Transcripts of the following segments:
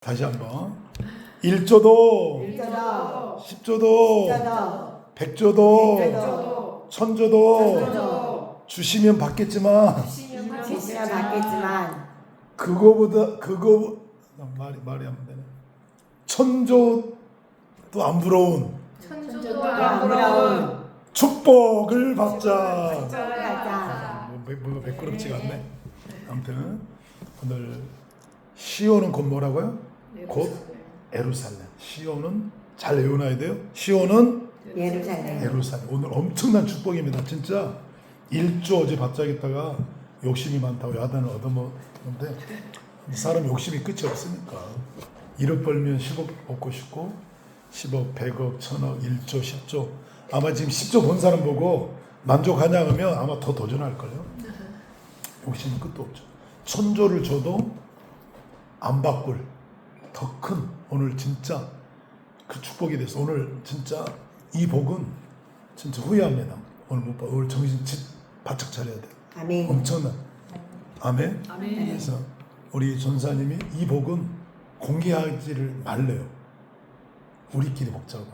다시 한번 1조도 10조도 100조도 천조도 주시면 받겠지만 그거 말이 안 되네. 천조도 안 부러운 축복을 받자. 뭐가 매끄럽지가 않네. 아무튼 오늘 시온은 곧 뭐라고요? 곧 예루살렘. 시온은 잘 외워놔야 돼요. 시온은 예루살렘. 오늘 엄청난 축복입니다. 진짜 1조 어제 받자겠다가 욕심이 많다고 야단을 얻어먹는데 사람 욕심이 끝이 없으니까 1억 벌면 10억 얻고 싶고 10억, 100억, 1000억, 1조, 10조 아마 지금 10조 본 사람 보고 만족하냐 하면 아마 더 도전할걸요. 욕심은 끝도 없죠. 천조를 줘도 안 바꿀 더 큰 오늘 진짜 그 축복이 돼서 오늘 진짜 이 복은 진짜 후회합니다. 오늘 못 봐. 오늘 정신 바짝 차려야 돼. 아멘. 엄청난 아멘. 그래서 우리 전사님이 이 복은 공개하지를 말래요. 우리끼리 먹자고.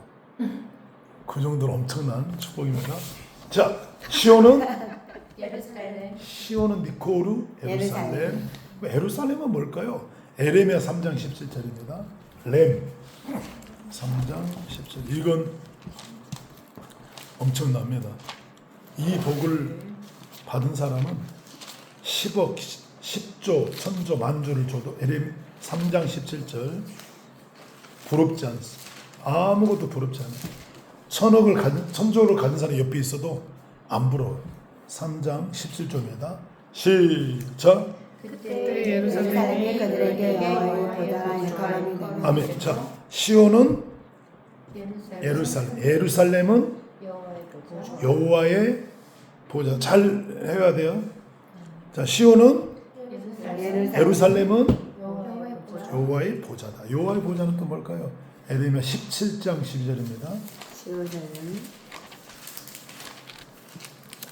그 정도로 엄청난 축복입니다. 자, 시온은 니코르 예루살렘. 예루살렘은 뭘까요? 에레미야 3장 17절입니다. 렘 3장 17절. 이건 엄청납니다. 이 복을 받은 사람은 10억, 10조, 1000조, 만조를 줘도 에레미야 3장 17절 부럽지 않습니다. 아무것도 부럽지 않아요. 1000조를 가진 사람이 옆에 있어도 안 부러워요. 3장 17조입니다. 시작. 그때 예루살렘이 그들에게 여호와의 보좌가 일컬음이 되며 아멘. 자, 시온은 예루살렘은 여호와의 보좌. 잘 해야 돼요. 자, 시온은 예루살렘은 여호와의 보좌다. 여호와의 보좌는 또 뭘까요? 에레미야 17장 12절입니다.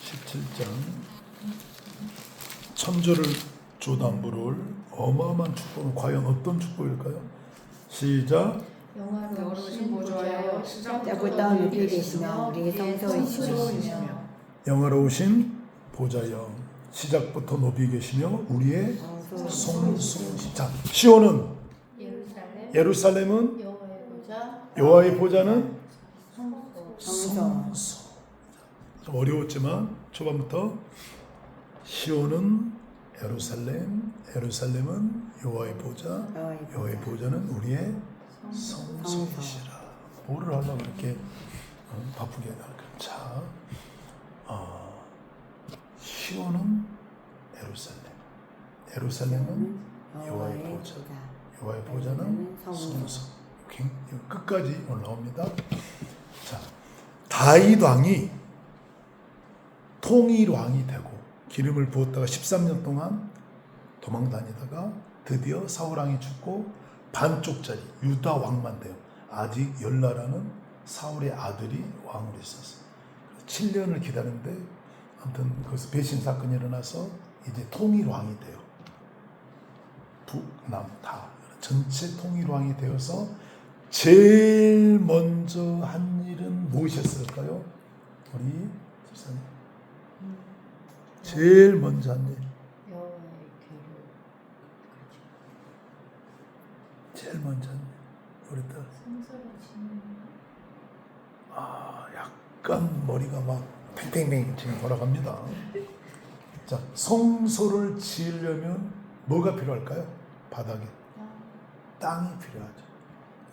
17장 천조를 줘도 안 부러울 어마어마한 축복은 과연 어떤 축복일까요? 시작. 영화로우신 보좌여 시작부터 높이 계시며 우리 성소이시며 영화로우신 보좌여 시작부터 높이 계시며 우리의 성소이시며. 자, 시온은 예루살렘은 여호와의 보좌는 성소. 좀 어려웠지만 초반부터 시온은 예루살렘은 여호와의 보좌, 여호와의 보좌는 우리의 성소이시라. 뭐를 하려고 이렇게 바쁘게 할까? 자, 시온은 예루살렘은 여호와의 보좌, 여호와의 보좌는 성소. 끝까지 올라옵니다. 자, 다윗 왕이 통일 왕이 되고 기름을 부었다가 13년 동안 도망 다니다가 드디어 사울 왕이 죽고 반쪽짜리 유다 왕만 돼요. 아직 열나라는 사울의 아들이 왕으로 있었어요. 7년을 기다렸는데 아무튼 거기서 배신 사건이 일어나서 이제 통일 왕이 돼요. 북남 다 전체 통일 왕이 되어서 제일 먼저 한 일은 무엇이었을까요? 우리 집사님. 제일 먼저 한 일. 제일 먼저 한 일. 우리 딸. 약간 머리가 막 팽팽팽 지금 돌아갑니다. 자, 성소를 지으려면 뭐가 필요할까요? 바닥에 땅이 필요하죠.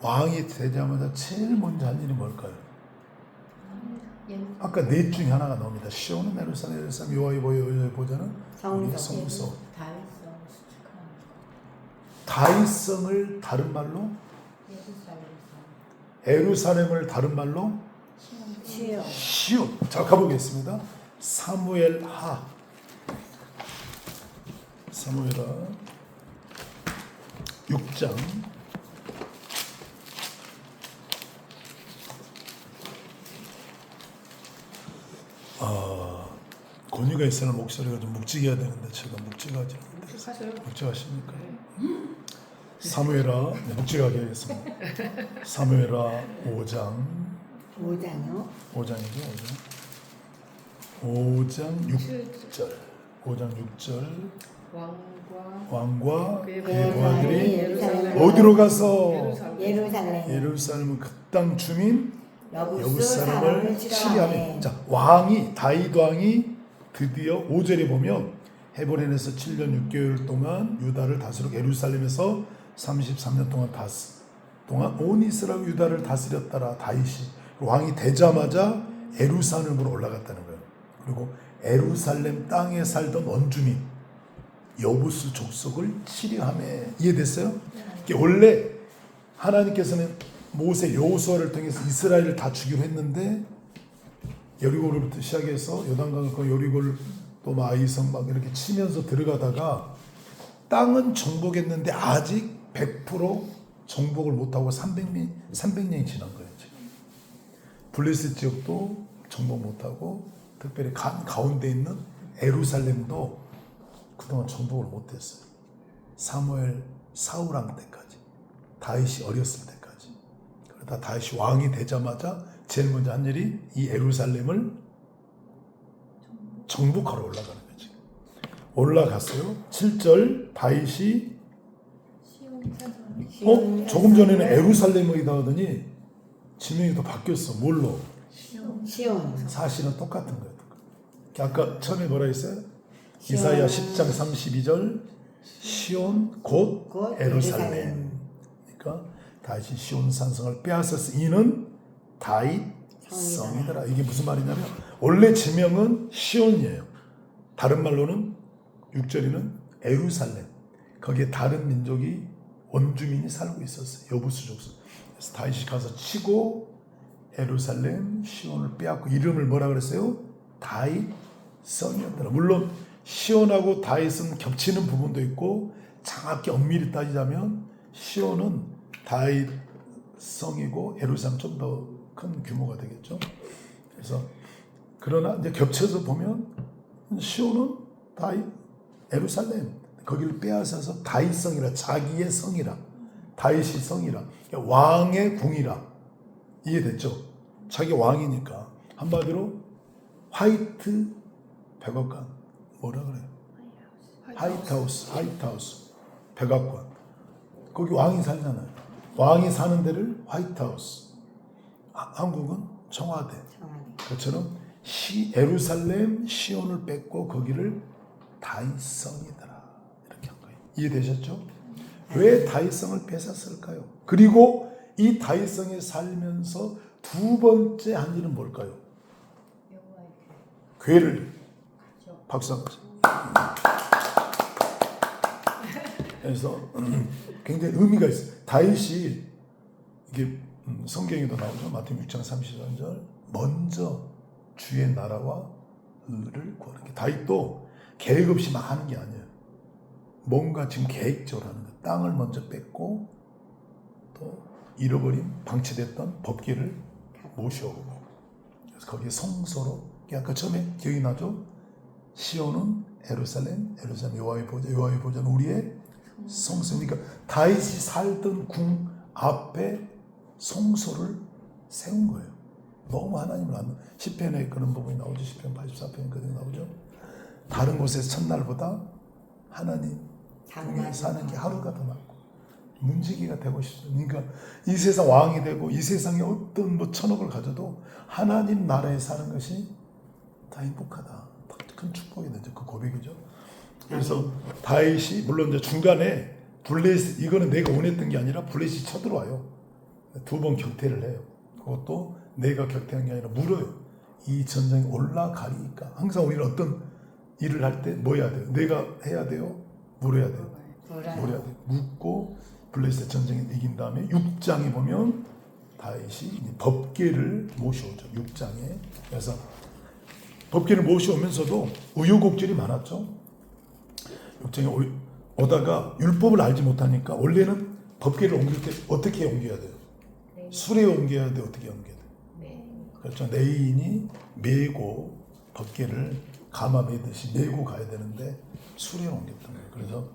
왕이 되자마자 제일 먼저 한 일이 뭘까요? 아까 넷 중에 하나가 나옵니다. 시온은 예루살렘 여호와의 보좌는 우리의 성소. 다윗성을 다른 말로 예루살렘을 다른 말로 시온. 자, 가보겠습니다. 사무엘하 6장 권위가 있으나 목소리가 좀 묵직해야 되는데 제가 묵직하지 않은데. 묵직하십니까? 사무엘하 묵직하게 하겠습니다. 사무엘하 5장 5장요. 5장이죠. 5장 6절 5장 6절 왕과 그의 부하들이 어디로 가서 예루살렘은 그 땅 주민 여부스 사람을 치리하며. 자, 왕이 다윗 왕이 드디어 5절에 보면 헤브론에서 7년 6개월 동안 유다를 다스리고 예루살렘에서 33년 동안 온 이스라엘 유다를 다스렸더라. 다윗이 왕이 되자마자 예루살렘으로 올라갔다는 거예요. 그리고 예루살렘 땅에 살던 원주민 여부스 족속을 치리하며. 이해됐어요? 원래 하나님께서는 모세 여호수아를 통해서 이스라엘을 다 주기로 했는데 여리고로부터 시작해서 요단강을 그 여리고를 또 아이성 막 이렇게 치면서 들어가다가 땅은 정복했는데 아직 100% 정복을 못하고 300년이 지난 거예요. 지금. 블레셋 지역도 정복 못하고 특별히 가운데 있는 예루살렘도 그동안 정복을 못했어요. 사무엘 사울왕 때까지, 다윗이 어렸을 때까지. 그러다 다윗이 왕이 되자마자 제일 먼저 한 일이 이 예루살렘을 정복하러 올라가는 거지. 올라갔어요. 7절 다윗이 조금 전에는 예루살렘이다 하더니 지명이 또 바뀌었어. 뭘로? 시온. 사실은 똑같은 거예요. 아까 처음에 뭐라 했어요? 이사야 10장 32절 시온 곧 예루살렘. 그러니까 다윗이 시온 산성을 빼앗았어. 이는 다윗 성이더라. 이게 무슨 말이냐면 원래 지명은 시온이에요. 다른 말로는 6절에는 예루살렘. 거기에 다른 민족이 원주민이 살고 있었어요. 여부스 족속. 그래서 다윗이 가서 치고 예루살렘 시온을 빼앗고 이름을 뭐라 그랬어요? 다윗 성이었더라. 물론 시온하고 다윗은 겹치는 부분도 있고 정확히 엄밀히 따지자면 시온은 다윗 성이고 예루살렘 좀 더 큰 규모가 되겠죠. 그래서 그러나 이제 겹쳐서 보면 시온은 다윗 예루살렘 거기를 빼앗아서 다윗 성이라, 자기의 성이라, 다윗이 성이라, 왕의 궁이라. 이해됐죠? 자기 왕이니까. 한마디로 화이트 백악관 뭐라 그래요? 화이트하우스 백악관. 거기 왕이 살잖아요. 왕이 사는 데를 화이트하우스. 한국은 청와대. 그처럼 예루살렘 시온을 뺏고 거기를 다윗성이더라. 이렇게 한 거예요. 이해되셨죠? 왜 다윗성을 뺏었을까요? 그리고 이 다윗성에 살면서 두 번째 한 일은 뭘까요? 괴를. 박수 한번. 그래서 굉장히 의미가 있어요. 다윗이 이게 성경에도 나오죠. 마태복음 6장 33절 먼저 주의 나라와 의를 구하는 게. 다윗도 계획 없이 막 하는 게 아니에요. 뭔가 지금 계획적으로 하는 거예요. 땅을 먼저 뺏고 또 잃어버린 방치됐던 법궤를 모셔오고, 그래서 거기에 성소로, 아까 처음에 기억이 나죠? 시온은 예루살렘 여호와의 보좌는 우리의 성소. 그러니까 다윗이 살던 궁 앞에 성소를 세운 거예요. 너무 하나님을 안, 시편에 그런 부분이 나오죠. 시편 84편에 그런 나오죠. 다른 곳에서 첫날보다 하나님 궁에 사는 게 하루가 더 낫고 문지기가 되고 싶습니다. 그러니까 이 세상 왕이 되고 이 세상에 어떤 뭐 천억을 가져도 하나님 나라에 사는 것이 다 행복하다. 큰 축복이 되죠. 그 고백이죠. 그래서 다윗이 물론 이제 중간에 블레셋, 이거는 내가 원했던 게 아니라 블레셋이 쳐들어와요. 두 번 격퇴를 해요. 그것도 내가 격퇴한 게 아니라 물어요. 이 전쟁이 올라가리니까. 항상 우리는 어떤 일을 할 때 뭐 해야 돼요? 내가 해야 돼요? 물어야 돼요? 물어야 돼요. 묻고 블레셋 전쟁에 이긴 다음에 6장에 보면 다윗이 법궤를 모셔오죠. 6장에. 그래서 법궤를 모셔오면서도 우여곡절이 많았죠. 6장에 오다가 율법을 알지 못하니까 원래는 법궤를 옮길 때 어떻게 옮겨야 돼요? 수레에 옮겨야 돼? 어떻게 옮겨야 돼? 그렇죠. 레인이 메고 법궤를 가마 매듯이 메고 가야 되는데 수레에 옮겼던 거예요. 그래서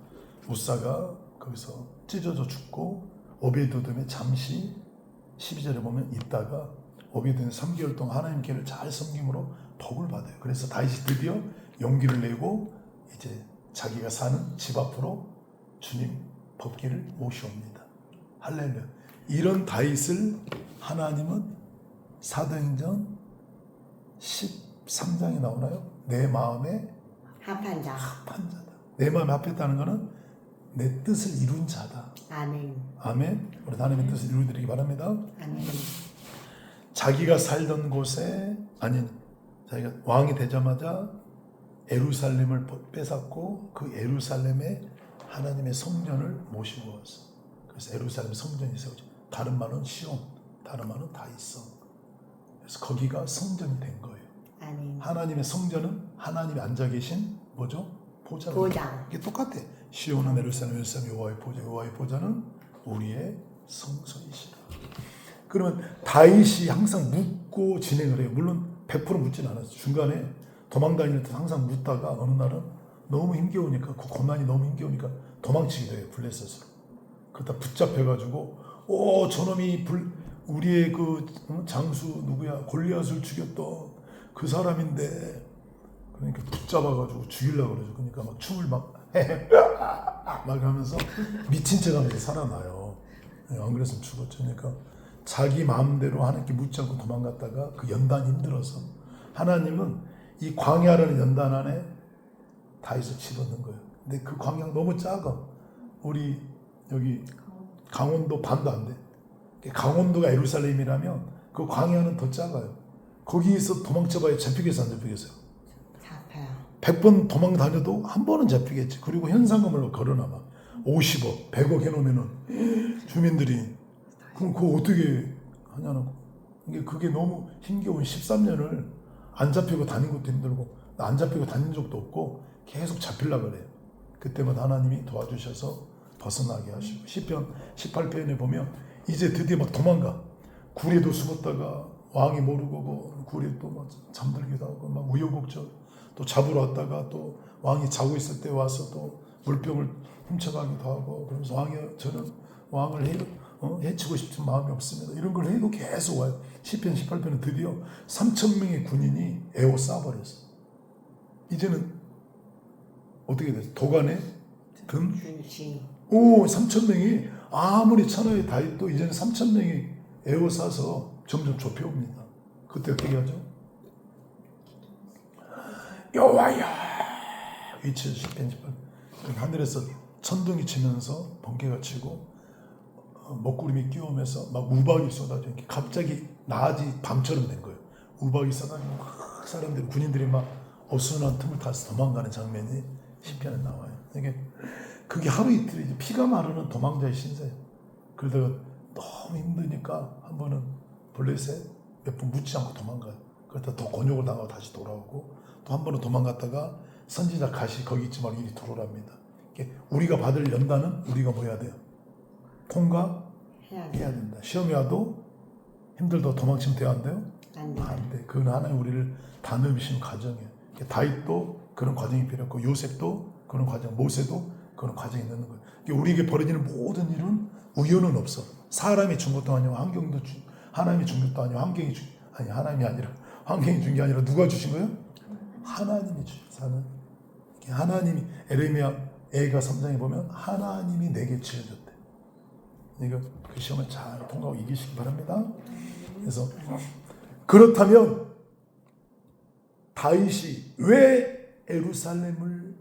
우사가 그 거기서 찢어져 죽고 오베드돔에 잠시 12절에 보면 있다가 오베드돔 3개월 동안 하나님께를 잘 섬김으로 복을 받아요. 그래서 다윗이 드디어 용기를 내고 이제 자기가 사는 집 앞으로 주님 법궤를 모셔옵니다. 할렐루야. 이런 다윗을 하나님은 사도행전 13장에 나오나요? 내 마음에 합한 자. 합한 자다. 내 마음에 합했다는 것은 내 뜻을 이룬 자다. 아멘. 아멘. 우리 하나님의 뜻을 이루어드리기 바랍니다. 아멘. 자기가 살던 곳에 자기가 왕이 되자마자 예루살렘을 뺏었고 그 예루살렘에 하나님의 성전을 모시고 왔어. 그래서 예루살렘 성전이 세워져. 다른 말은 시온, 다른 말은 다윗성. 그래서 거기가 성전이 된 거예요. 아멘. 하나님의 성전은 하나님이 앉아 계신 뭐죠? 보좌. 이게 똑같아. 시온은 예루살렘, 예루살렘 여호와의 보좌, 여호와의 보좌는 우리의 성소이시라. 그러면 다윗이 항상 묻고 진행을 해요. 물론 100% 묻지는 않았어요. 중간에 도망다닐 때 항상 묻다가 어느 날은 너무 힘겨우니까 그 고난이 너무 힘겨우니까 도망치기도 해요. 블레셋으로. 그러다 붙잡혀가지고 저놈이 우리의 그 장수 누구야 골리앗을 죽였던 그 사람인데 그러니까 붙잡아가지고 죽이려고 그러죠. 그러니까 막 춤을 막 하면서 미친 척하면서 살아나요. 안 그랬으면 죽었죠. 그러니까 자기 마음대로 하나님께 묻지 않고 도망갔다가 그 연단이 힘들어서 하나님은 이 광야라는 연단 안에 다윗을 집어넣은 거예요. 근데 그 광야가 너무 작아. 우리 여기 강원도 반도 안 돼. 강원도가 예루살렘이라면 그 광야는 더 작아요. 거기에서 도망쳐봐야 잡히겠어 안 잡히겠어요? 잡혀요. 100번 도망 다녀도 한 번은 잡히겠지. 그리고 현상금을 걸어놔봐. 50억, 100억 해놓으면은 주민들이 그럼 그거 어떻게 하냐는 거. 그게 너무 힘겨운 13년을 안 잡히고 다닌 것도 힘들고 안 잡히고 다닌 적도 없고 계속 잡히려고 그래요. 그때마다 하나님이 도와주셔서 벗어나게 하시고 시편 18편에 보면 이제 드디어 막 도망가. 굴에도 숨었다가 왕이 모르고 굴에 또 막 잠들기도 하고 막 우여곡절 또 잡으러 왔다가 또 왕이 자고 있을 때 와서 또 물병을 훔쳐가기도 하고 그러면서 저는 왕을 해치고 싶은 마음이 없습니다. 이런 걸 해도 계속 와요. 시편 18편은 드디어 3,000명의 군인이 에워싸버렸어. 이제는 어떻게 됐어? 도간에 금? 3,000명이 아무리 천하의 다윗도 이제는 3,000명이 에워싸서 점점 좁혀옵니다. 그때 어떻게 하죠? 여호와여 위치에서 시편 18편 하늘에서 천둥이 치면서 번개가 치고 먹구름이 끼우면서 막 우박이 쏟아져 이렇게 갑자기 낮이 밤처럼 된 거예요. 우박이 쏟아지고 막 사람들이 군인들이 막 어수선한 틈을 타서 도망가는 장면이 시편에 나와요. 그게 하루 이틀 이제 피가 마르는 도망자의 신세예요. 그러다가 너무 힘드니까 한 번은 블레셋 몇 번 묻지 않고 도망가요. 그러다 더 곤욕을 당하고 다시 돌아오고 또 한 번은 도망갔다가 선지자 가시 거기 있지 말고 이리 들어오랍니다. 우리가 받을 연단은 우리가 뭐 해야 돼요? 통과해야 된다. 시험이 와도 힘들도 도망치면 돼요? 안 돼요? 안 돼. 그건 하나님 우리를 다듬으시는 과정이에요. 다윗도 그런 과정이 필요했고 요셉도 그런 과정, 모세도 그런 과정이 있는 거예요. 우리에게 벌어지는 모든 일은 우연은 없어. 사람이 준 것도 아니고 하나님이 준 것도 아니고 하나님이 아니라 환경이 준 게 아니라 누가 주신 거예요? 하나님이 주신 하나님이 에레미야 애가 3장에 보면 하나님이 내게 지어줬대. 이거 그 시험을 잘 통과하고 이기시기 바랍니다. 그래서 그렇다면 다윗이 왜 예루살렘을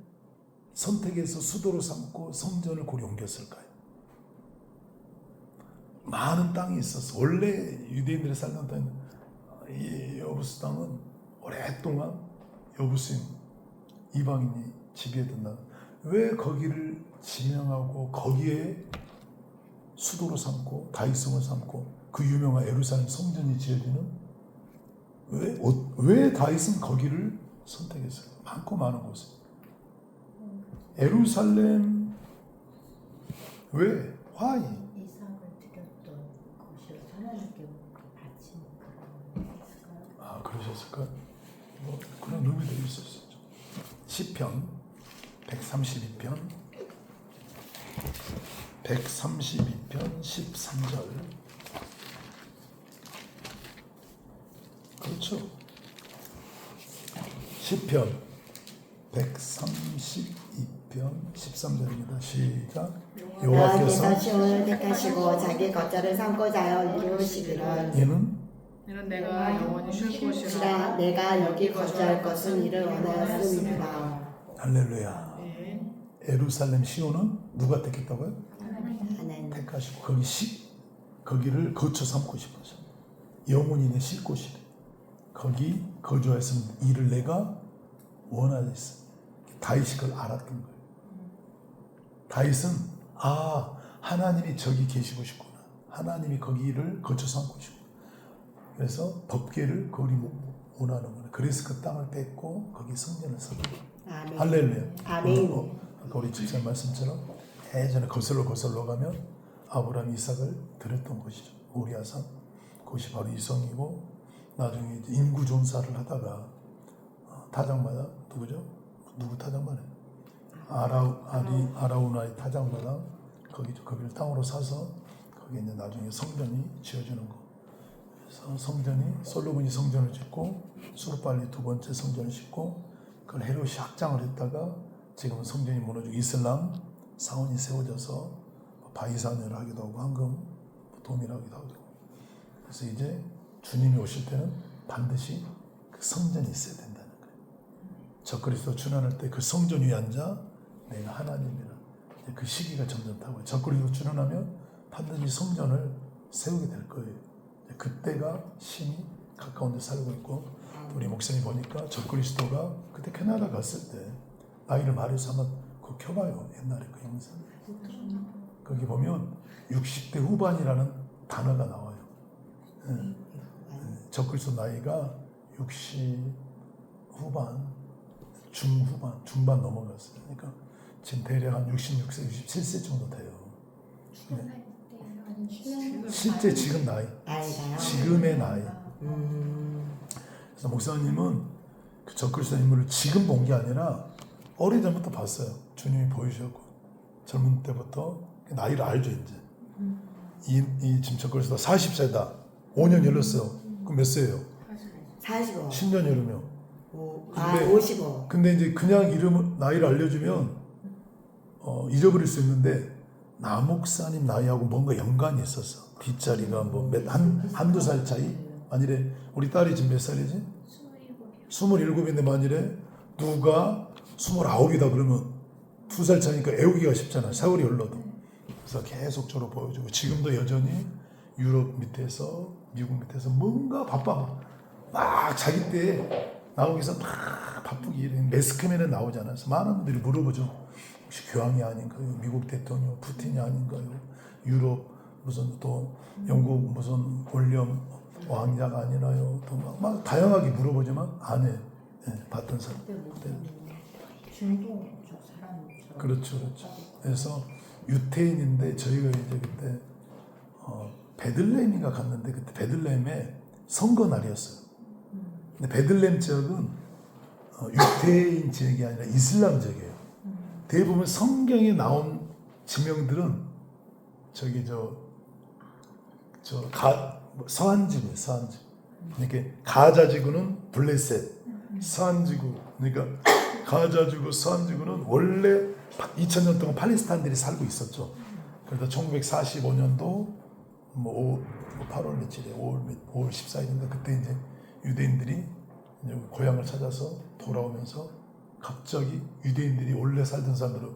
선택해서 수도로 삼고 성전을 고리 옮겼을까요? 많은 땅이 있었어. 원래 유대인들이 살던 땅, 이 여부스 땅은 오랫동안 여부스인 이방인이 지배했던 땅. 왜 거기를 지명하고 거기에 수도로 삼고 다윗성을 삼고 그 유명한 예루살렘 성전이 지어지는 왜 다윗은 거기를 선택했어요? 많고 많은 곳에. 예루살렘 왜? Why? 이삭을 드렸던 곳이 하나님께 바친 그런 그러셨을까? 뭐 그런 의미도 있었죠. 시편 132편 132편 13절. 그렇죠. 시편 132편 13절입니다. 시작. 여호와께서 시온을 택하시고 자기 거처를 삼고자 하여 이루시기를 얘는 내가 영원히 쉴 곳이라. 내가 여기 거주할 것은 이를 원하였음이니라. 할렐루야. 네. 예루살렘 시온은 누가 택했다고요? 하나님. 택하시고 거기를 거처 삼고 싶어서 영원히 내 쉴 곳이래. 거기 거주하였으면 이를 내가 원하였어. 다윗이 그걸 알았던 거예요. 다윗은 하나님이 저기 계시고 싶구나. 하나님이 거기를 거처 삼고 싶구나. 그래서 법궤를 거기 원하는 거예요. 그래서 그 땅을 뺏고 거기 성전을 세운 거예요. 아멘. 할렐루야. 아멘. 아까 우리 집사님 말씀처럼 예전에 거슬러 가면 아브라함 이삭을 드렸던 곳이죠. 모리아산. 그것이 바로 이성이고 나중에 이제 인구 존사를 하다가 타작마다 누구죠? 누구 타작마네? 아라우나의 타작마다 거기를 땅으로 사서 거기 이제 나중에 성전이 지어지는 거. 그래서 솔로몬이 성전을 짓고 수르발리 두 번째 성전을 짓고 그걸 헤롯이 확장을 했다가 지금은 성전이 무너지고 이슬람 사원이 세워져서 바이산을 하기도 하고 황금 도미를 하기도 하고. 그래서 이제 주님이 오실 때는 반드시 그 성전이 있어야 된다는 거예요. 적그리스도 출현할 때 그 성전 위에 앉아 내가 하나님이라. 그 시기가 점점 타고 적그리스도 출현하면 반드시 성전을 세우게 될 거예요. 그때가 심히 가까운 데 살고 있고 우리 목사님 보니까 적그리스도가 그때 캐나다 갔을 때 나이를 말해서 한번 그거 켜봐요. 옛날에 그 영상. 거기 보면 60대 후반이라는 단어가 나와요. 적그리스도 나이가 60 후반, 중후반, 중반 넘어갔어요. 그러니까 지금 대략 한 66세, 67세 정도 돼요. 네. 실제 지금 나이, 나이가요? 지금의 나이. 그래서 목사님은 그 적그리스도 인물을 지금 본 게 아니라 오래전부터 봤어요. 주님이 보이셨고 젊은 때부터 나이를 알죠 이제. 이 지금 적그리스도 40세다. 5년 열렸어요. 그럼 몇 세예요? 45. 10년 열으면. 55. 근데 이제 그냥 나이를 알려주면 잊어버릴 수 있는데 나목사님 나이하고 뭔가 연관이 있었어. 뒷자리가 한두 살 차이? 만일에 우리 딸이 지금 몇 살이지? 27인데 만일에 누가 29이다 그러면 2살 차니까 애우기가 쉽잖아. 세월이 흘러도. 그래서 계속적으로 보여주고 지금도 여전히 유럽 밑에서 미국 밑에서 뭔가 바빠. 막 자기 때 나오기 위해서 막 바쁘게 일해. 매스컴에는 나오잖아요. 그래서 많은 분들이 물어보죠. 혹시 교황이 아닌가요? 미국 대통령 푸틴이 아닌가요? 유럽 무슨 또 영국 무슨 윌리엄 왕자가 아니나요? 또 막 다양하게 물어보지만 안 해. 네, 봤던 사람. 중동 사람. 그렇죠. 그래서 유태인인데 저희가 이제 그때 베들레헴인가 갔는데 그때 베들레헴에 선거 날이었어요. 근데 베들레헴 지역은 유태인 지역이 아니라 이슬람 지역이에요. 대부분 성경에 나온 지명들은 저기 서한지구예요. 서한지구. 그러니까 가자지구는 블레셋, 서한지구. 그러니까 가자지구, 서한지구는 원래 2000년 동안 팔레스타인들이 살고 있었죠. 그래서 1945년도 8월 며칠에 5월 14일인데 그때 이제 유대인들이 이제 고향을 찾아서 돌아오면서 갑자기 유대인들이 원래 살던 사람들을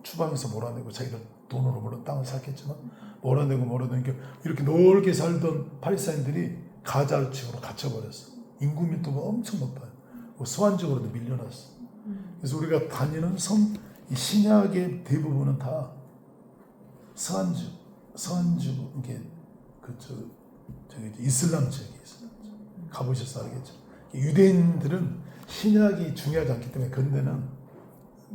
추방해서 몰아내고 자기들 돈으로 물론 땅을 샀겠지만 몰아내고 이렇게 넓게 살던 팔레스타인들이 가자 지구로 갇혀버렸어. 인구 밀도가 엄청 높아요. 서한지구로도 밀려났어. 그래서 우리가 다니는 이 신약의 대부분은 다 서한지구 이게 저기 이슬람 지역이 있어요. 가보셔서 알겠죠. 유대인들은 신약이 중요하지 않기 때문에 근대는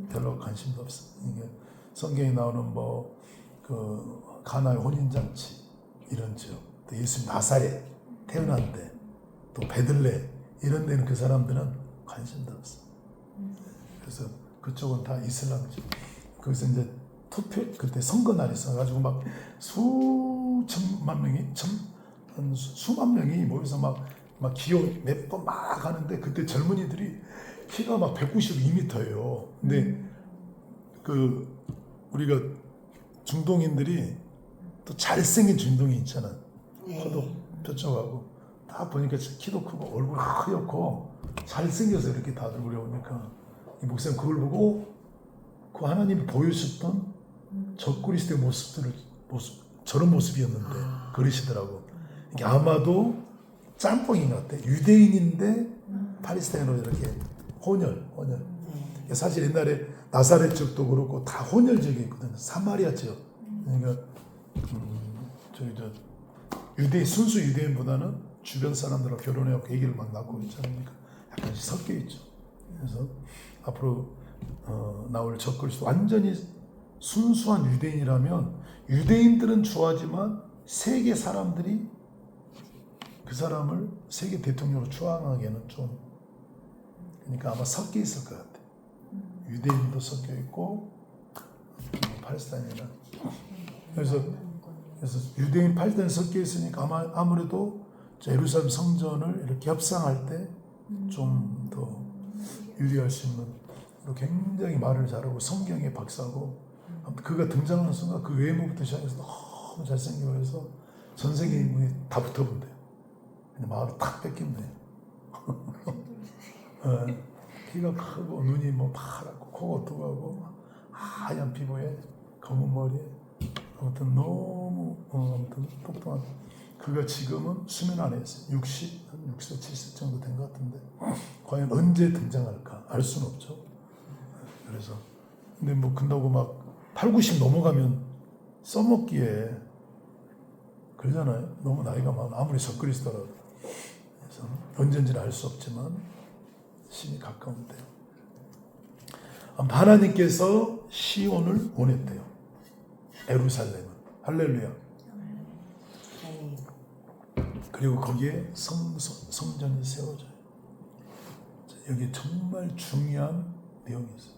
별로 관심도 없어. 이게 성경에 나오는 가나의 혼인잔치 이런 지역, 또 예수님 나사렛 태어난 데, 또 베들레 이런 데는 그 사람들은 관심도 없어. 그래서 그쪽은 다 이슬람이죠. 거기서 이제 투표 그때 선거 날이 있어가지고 막 수천만 명이 수만 명이 모여서 막 기호 몇 번 막 하는데 그때 젊은이들이 키가 막 192m예요. 근데 그 우리가 중동인들이 또 잘생긴 중동인 있잖아. 코도 뾰족하고 딱 보니까 키도 크고 얼굴 하얗고 잘생겨서 이렇게 다들 우리 오니까 이 목사님 그걸 보고 그 하나님이 보여주셨던 적그리스도의 저런 모습이었는데 그러시더라고. 이게 아마도 짬뽕인 것 같아. 유대인인데 팔레스타인으로 이렇게 혼혈. 사실 옛날에 나사렛 지역도 그렇고 다 혼혈 지역이었거든요. 사마리아 지역. 그러니까 순수 유대인보다는 주변 사람들하고 결혼해서 애기를 막 낳고 있잖아요. 그러니까 약간씩 섞여 있죠. 그래서 앞으로 나올 적그리스도 완전히 순수한 유대인이라면 유대인들은 좋아하지만 세계 사람들이 그 사람을 세계 대통령으로 추앙하기에는 좀 그러니까 아마 섞여 있을 것 같아. 유대인도 섞여 있고 팔레스타인이나 그래서 유대인 팔레스타인 섞여 있으니까 아무래도 예루살렘 성전을 이렇게 협상할 때 좀 더 유리할 수 있는 굉장히 말을 잘하고 성경에 박사고 그가 등장하는 순간 그 외모부터 시작해서 너무 잘생기고 그래서 전 세계 인물이 다 붙어본대요. 근데 마음이 탁 뺏긴대요. 키가 크고 눈이 뭐 파랗고 코가 두껍고 하얀 피부에 검은 머리에 아무튼 너무 아무튼 똑똑한 그가 지금은 수면 안에 있어요. 60세, 70세 정도 된 것 같은데 과연 언제 등장할까 알 수는 없죠. 그래서 근데 뭐 근다고 막 8, 90 넘어가면 써먹기에 그러잖아요. 너무 나이가 많아 아무리 적그리스도라도. 그래서 언제인지는 알 수 없지만 심히 가까운데요. 하나님께서 시온을 원했대요. 예루살렘은. 할렐루야. 그리고 거기에 성전이 세워져요. 여기 정말 중요한 내용이 있어요.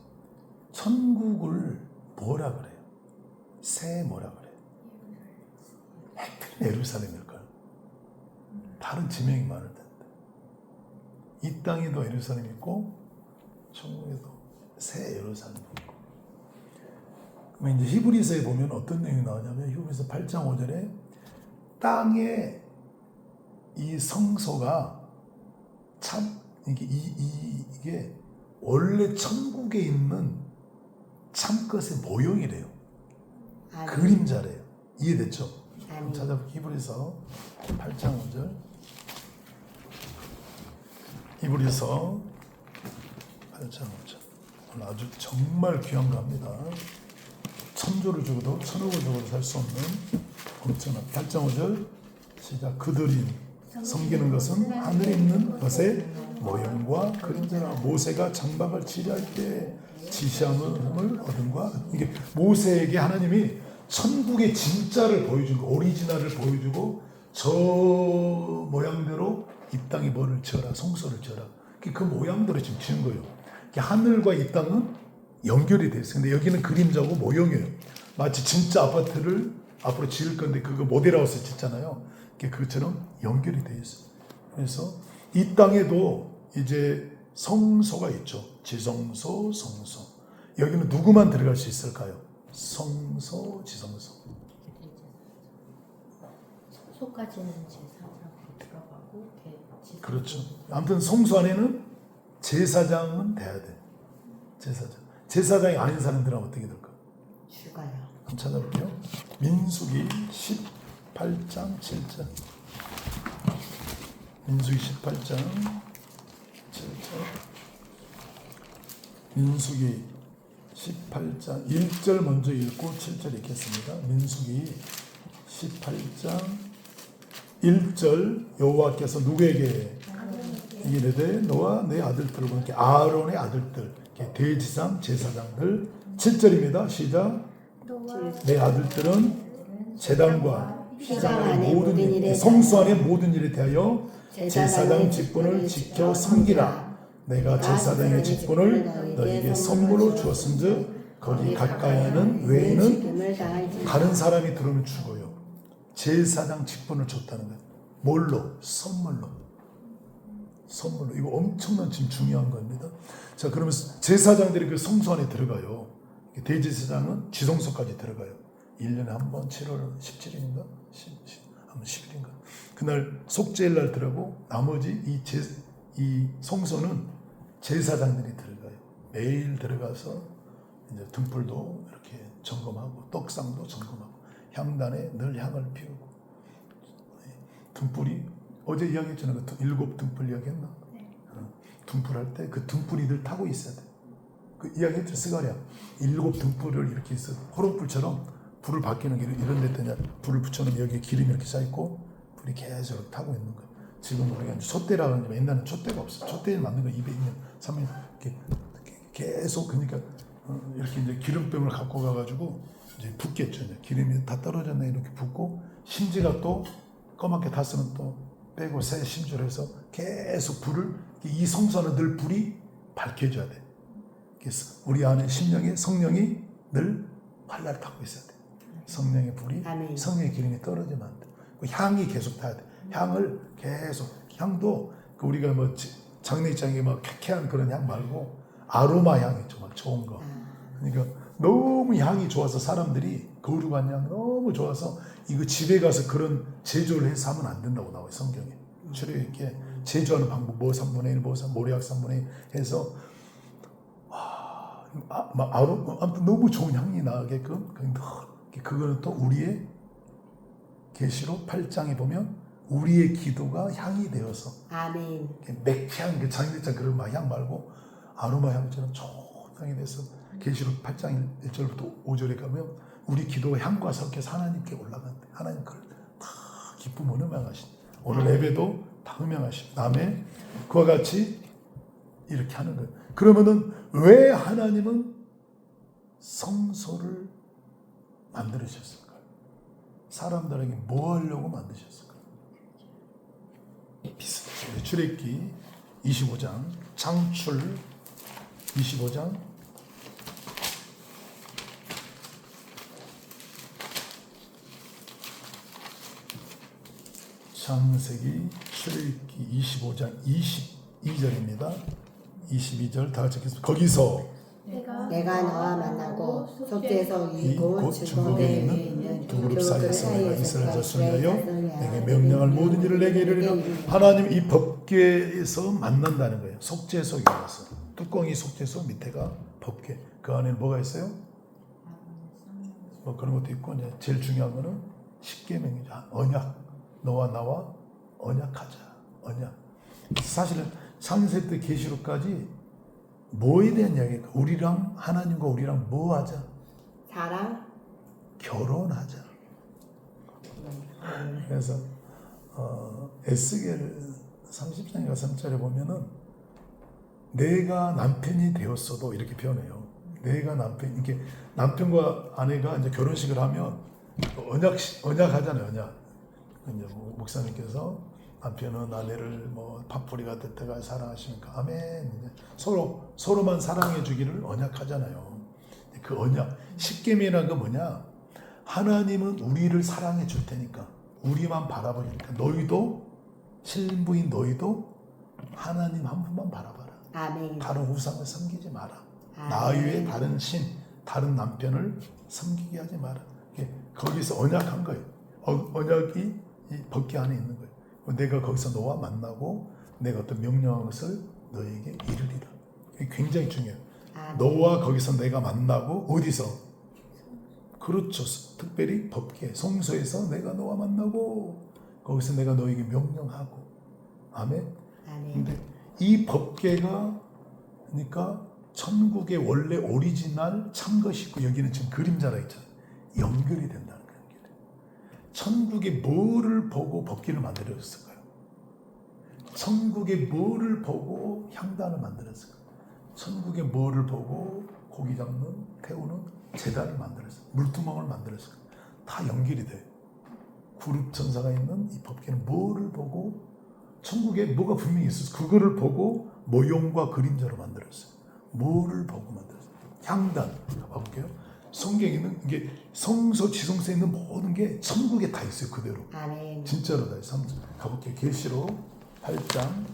천국을 뭐라 그래요? 새 뭐라 그래요? 예루살렘일까요? 다른 지명이 많을 텐데 이 땅에도 예루살렘이 있고 천국에도 새 예루살렘이 있고. 그러면 이제 히브리서에 보면 어떤 내용이 나오냐면 히브리서 8장 5절에 땅에 이 성소가 참 이게 원래 천국에 있는 참것의 모형이래요. 그림자래요. 이해됐죠? 찾아볼게요. 히브리서 8장 5절. 히브리서 8장 5절. 오늘 아주 정말 귀한 겁니다. 천조를 주고도 천억을 주고도 살 수 없는 엄청난 8장 5절 시작. 그들이 섬기는 것은 하늘에 있는 것의 모형과 그림자라. 모세가 장막을 치리할 때 지시함을 얻은과 이게 모세에게 하나님이 천국의 진짜를 보여준 거, 오리지널을 보여주고 저 모양대로 이 땅에 뭐를 지어라, 성소를 지어라. 그 모양대로 지금 지은 거예요. 하늘과 이 땅은 연결이 돼 있어요. 근데 여기는 그림자고 모형이에요. 마치 진짜 아파트를 앞으로 지을 건데 그거 모델하우스 짓잖아요. 그것처럼 연결이 돼 있어요. 그래서 이 땅에도 이제 성소가 있죠. 지성소, 성소. 여기는 누구만 들어갈 수 있을까요? 성소, 지성소. 소까지는 제사장으로 들어가고 그렇죠. 아무튼 성소 안에는 제사장은 돼야 돼. 제사장이 아닌 사람들은 어떻게 될까? 죽어요. 한번 찾아볼게요. 민수기 18장 7절. 민수기 18장 7절. 민수기 18장 1절 먼저 읽고 7절 읽겠습니다. 민수기 18장 1절 여호와께서 누구에게 이르되 너와 내 아들들을 이렇게 아론의 아들들 대지상 제사장들 7절입니다. 시작. 내 아들들은 제단과 휘장의 모든 일, 성소 안의 모든 일에 대하여 제사장 직분을 지켜 섬기라. 내가 제사장의 직분을 너에게 선물로 주었은즉 거기 가까이 하는 외에는 음식임을 당할지 다른 사람이 들어오면 죽어요. 제사장 직분을 줬다는 거예요. 뭘로? 선물로. 선물로. 이거 엄청난 지금 중요한 겁니다. 자, 그러면 제사장들이 그 성소 안에 들어가요. 대제사장은 지성소까지 들어가요. 1년에 한 번 7월 17일인가? 한번 10일인가? 그날 속죄일 날 들어가고 나머지 이 성소는 제사장들이 들어가요. 매일 들어가서 이제 등불도 이렇게 점검하고 떡상도 점검하고 향단에 늘 향을 피우고 등불이 어제 이야기했잖아요. 그 7 등불 이야기했나? 등불할 때 그 등불이 늘 타고 있어야 돼. 그 이야기했죠. 스가랴 7 등불을 이렇게 있어 호롱불처럼 불을 받기는 이런 데 때냐 불을 붙여놓으면 여기에 기름이 이렇게 쌓여있고 불이 계속 타고 있는 거예요. 지금 우리가 촛대라고 하는데 옛날에는 촛대가 없어. 촛대를 만든 거 200년, 300년 이렇게 계속 그러니까 이렇게 이제 기름병을 갖고 가가지고 이제 붓겠죠. 이제 기름이 다 떨어졌네 이렇게 붓고 심지가 또 까맣게 탔으면 또 빼고 새 심지를 해서 계속 불을 이 성소는 늘 불이 밝혀져야 돼. 그래서 우리 안에 심령에 성령이 늘 활활 타고 있어야 돼. 성령의 불이 아멘. 성령의 기름이 떨어지면 안 돼. 그 향이 계속 타야 돼. 향을 계속 향도 그 우리가 뭐 장례장에 막 쾌쾌한 그런 향 말고 아로마 향이 정말 좋은 거. 그러니까 너무 향이 좋아서 사람들이 거룩한 향 너무 좋아서 이거 집에 가서 그런 제조를 해서 하면 안 된다고 나와요 성경에. 출애굽기에 제조하는 방법 뭐 3분의 1, 뭐 모략 3분의 1 해서 아무튼 너무 좋은 향이 나게끔 그거는 또 우리의 계시록 8장에 보면 우리의 기도가 향이 되어서 아멘. 맥향 그 장례장 그런 향 말고 아로마 향처럼 좋은 향이 돼서 계시록 8장 1절부터 5절에 가면 우리 기도가 향과 섞여서 하나님께 올라간대. 하나님 그걸 다 기쁨을 음행하신. 오늘 예배도 다 음행하신 다음에 그와 같이 이렇게 하는 거예요. 그러면은 왜 하나님은 성소를 만들으셨을까요? 사람들에게 뭐 하려고 만드셨을까요? 비슷해요. 출애굽기 25장 창출 25장 창세기 출애굽기 25장 22절입니다. 22절 다 같이 읽겠습니다. 거기서 내가 너와 만나고 속죄소 이곳 중국에 있는 두 그룹 사이에서 내가 이스라엘 자손을 위하여 내게 명령할 모든 일을 내게 이르리라. 하나님 이 법궤에서 만난다는 거예요. 속죄소 위에서 뚜껑이 속죄소 밑에가 법궤. 그 안에 뭐가 있어요? 뭐 그런 것도 있고 이제 제일 중요한 거는 십계명이죠. 언약. 너와 나와 언약하자. 언약. 사실은 창세 때 계시록까지 뭐에 대한 이야기일까? 우리랑 하나님과 우리랑 뭐 하자? 사랑? 결혼하자. 그래서 에스겔 30장인가 3절에 보면은 내가 남편이 되었어도 이렇게 표현해요. 내가 남편 이렇게 남편과 아내가 이제 결혼식을 하면 언약하잖아요. 언약. 이제 목사님께서 남편은 아내를 뭐 파뿌리가 될 때가 사랑하시니까 아멘. 서로만 사랑해 주기를 언약하잖아요. 그 언약 십계명이라는 건 뭐냐? 하나님은 우리를 사랑해 줄 테니까 우리만 바라보니까 너희도 신부인 너희도 하나님 한 분만 바라봐라. 아멘. 다른 우상을 섬기지 마라. 아멘. 나 외에 다른 신, 다른 남편을 섬기게 하지 마라. 거기서 언약한 거예요. 언약이 이 법궤 안에 있는 거예요. 내가 거기서 너와 만나고 내가 어떤 명령한 것을 너에게 이르리라. 이게 굉장히 중요해요. 너와 거기서 내가 만나고 어디서? 그렇죠. 특별히 법궤 성소에서 내가 너와 만나고 거기서 내가 너에게 명령하고 아멘. 근데 이 법궤가 그러니까 천국의 원래 오리지널 참 것이 있고 여기는 지금 그림자라 있잖아요. 연결이 된다는 거예요. 천국에 뭐를 보고 법궤를 만들어졌을까요? 천국에 뭐를 보고 향단을 만들었을까요? 천국에 뭐를 보고 고기 잡는 태우는 제단을 만들었을까요? 물두멍을 만들었을까요? 다 연결이 돼요. 구룹 천사가 있는 이 법궤는 뭐를 보고 천국에 뭐가 분명히 있었어요. 그거를 보고 모형과 그림자로 만들었어요. 뭐를 보고 만들었어요? 향단. 봐볼게요. 성경에 있는 이게 성소 지성소에 있는 모든 게 천국에 다 있어요. 그대로. 아멘. 진짜로 다 있어요. 가볼게요. 계시록 8장.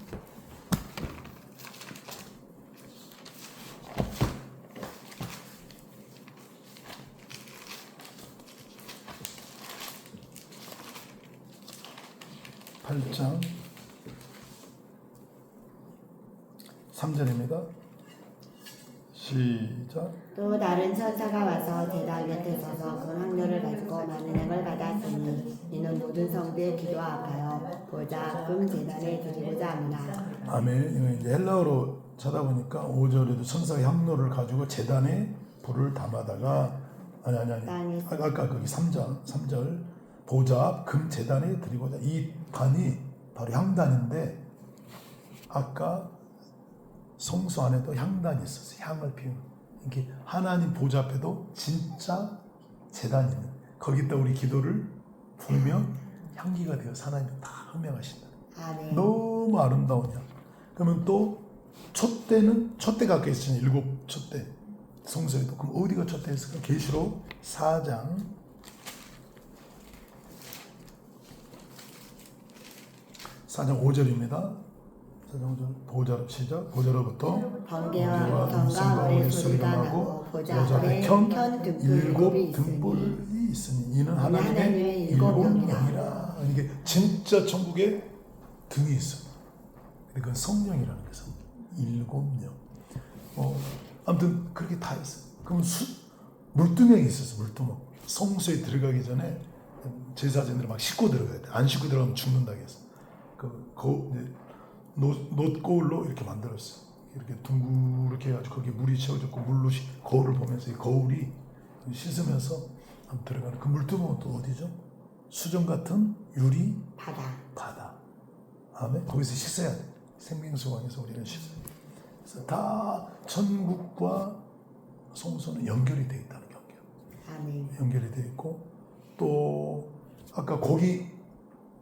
(8장) 3절입니다. 시작. 또 다른 천사가 와서 제단 곁에 서서 그 확률을 가지고 많은 행을 받았으니 이는 모든 성도의 기도 앞하여 보자 금 제단에 드리고자 하노라. 아멘. 이거 이제 헬라어로 찾아보니까 5절에도 천사의 향로를 가지고 제단에 불을 담아다가 아까 거기 3절 보좌 앞 금 제단에 드리고자. 이 단이 바로 향단인데 아까 성소 안에도 향단이 있었어요. 향을 피우는. 이게 하나님 보좌 앞에도 진짜 제단이 있는. 거기다 우리 기도를 부으면 향기가 되어서 하나님이 다 흠명하신다. 아멘. 너무 아름다운 향. 그러면 또 촛대는 촛대가 아까 있으니 7 촛대 성소에도. 그럼 어디가 촛대였을까? 계시록 4장 5절입니다. 보좌로 시작. 보좌로부터 번개와 성과 어린 소리가 나고 보좌 앞에 켠 일곱 등불이 등불이 있으니 이는 하나님의 하나님의 일곱 영이라. 영이라. 이게 진짜 천국에 등이 있어. 그건 성령이라는 거죠. 7명. 아무튼 그렇게 다 있어. 그럼 물두멍이 있었어. 물두멍. 성소에 들어가기 전에 제사장들이 막 씻고 들어가야 돼. 안 씻고 들어가면 죽는다고 했어. 놋거울로 이렇게 만들었어. 이렇게 둥그렇게 해가지고 거기에 물이 채워졌고 물로 거울을 보면서 이 거울이 씻으면서 들어가는 그 물두멍은 또 어디죠? 수정 같은 유리 바다. 아멘. 거기서 씻어야 돼. 생명수관에서 우리는 씻어요. 그래서 다 천국과 성소는 연결이 되어 있다는 게 아멘. 연결이 되어 있고 또 아까 고기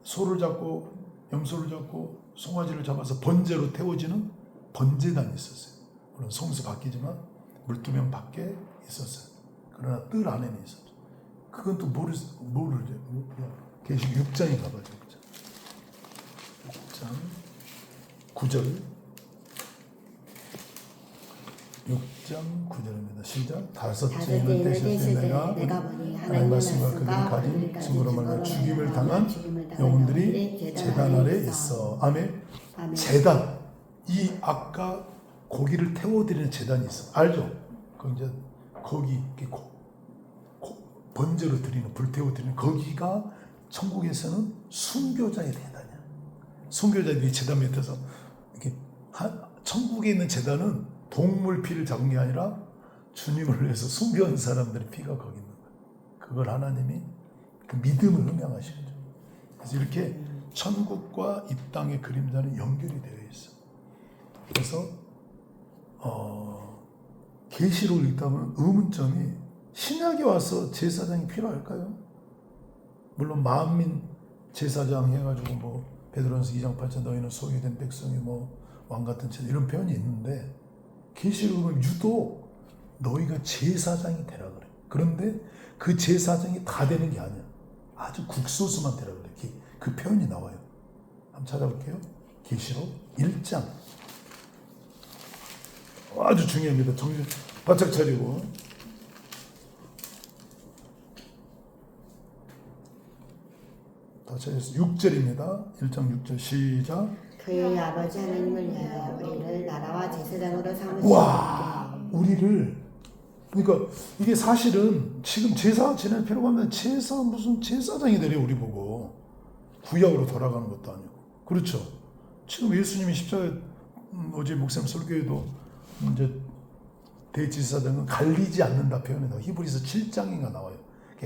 소를 잡고 염소를 잡고 송아지를 잡아서 번제로 태워지는 번제단이 있었어요. 물론 성수 밖이지만 물두멍 밖에 있었어요. 그러나 뜰 안에는 있었죠. 그건 또 뭐를 계시록 6장에 가봐죠. 6장 9절 6장 9절입니다. 시작. 다섯째 일을 되실 때 내가 보니 하나님의 말씀과 그들이 가진 증거로 말하여 죽임을 당한 영혼들이 제단 아래 있어. 아멘. 제단. 이 아까 고기를 태워드리는 제단이 있어. 알죠? 그 이제 거기 번제로 드리는 불 태워드리는 거기가 천국에서는 순교자의 대단이야. 순교자들이 제단 밑에서 이렇게 천국에 있는 제단은 동물 피를 잡은 게 아니라 주님을 위해서 순교한 사람들의 피가 거기 있는 거예요. 그걸 하나님이 그 믿음을 흠명하시는 거죠. 그래서 이렇게 천국과 이 땅의 그림자는 연결이 되어 있어. 그래서 계시록을 읽다 보면 의문점이 신약에 와서 제사장이 필요할까요? 물론 만민 제사장 해가지고 뭐 베드로전서 2장 8절 너희는 소유된 백성이 뭐 왕같은 제사 이런 표현이 있는데 계시록은 유독 너희가 제사장이 되라 그래. 그런데 그 제사장이 다 되는 게 아니야. 아주 국소수만 되라 그래. 그 표현이 나와요. 한번 찾아볼게요. 계시록 1장. 아주 중요합니다. 정신 바짝 차리고. 다 찾았어요. 6절입니다. 1장 6절 시작. 그의 아버지 하나님을 위하여 우리를 나라와 제사장으로 삼으시고 우리를 그러니까 이게 사실은 지금 제사 지낼 필요가 없는데 무슨 제사장이 되려 우리 보고 구약으로 돌아가는 것도 아니고 그렇죠. 지금 예수님이 십자가에 어제 목사님 설교에도 이제 대제사장은 갈리지 않는다 표현이 나와요. 히브리서 7장인가 나와요.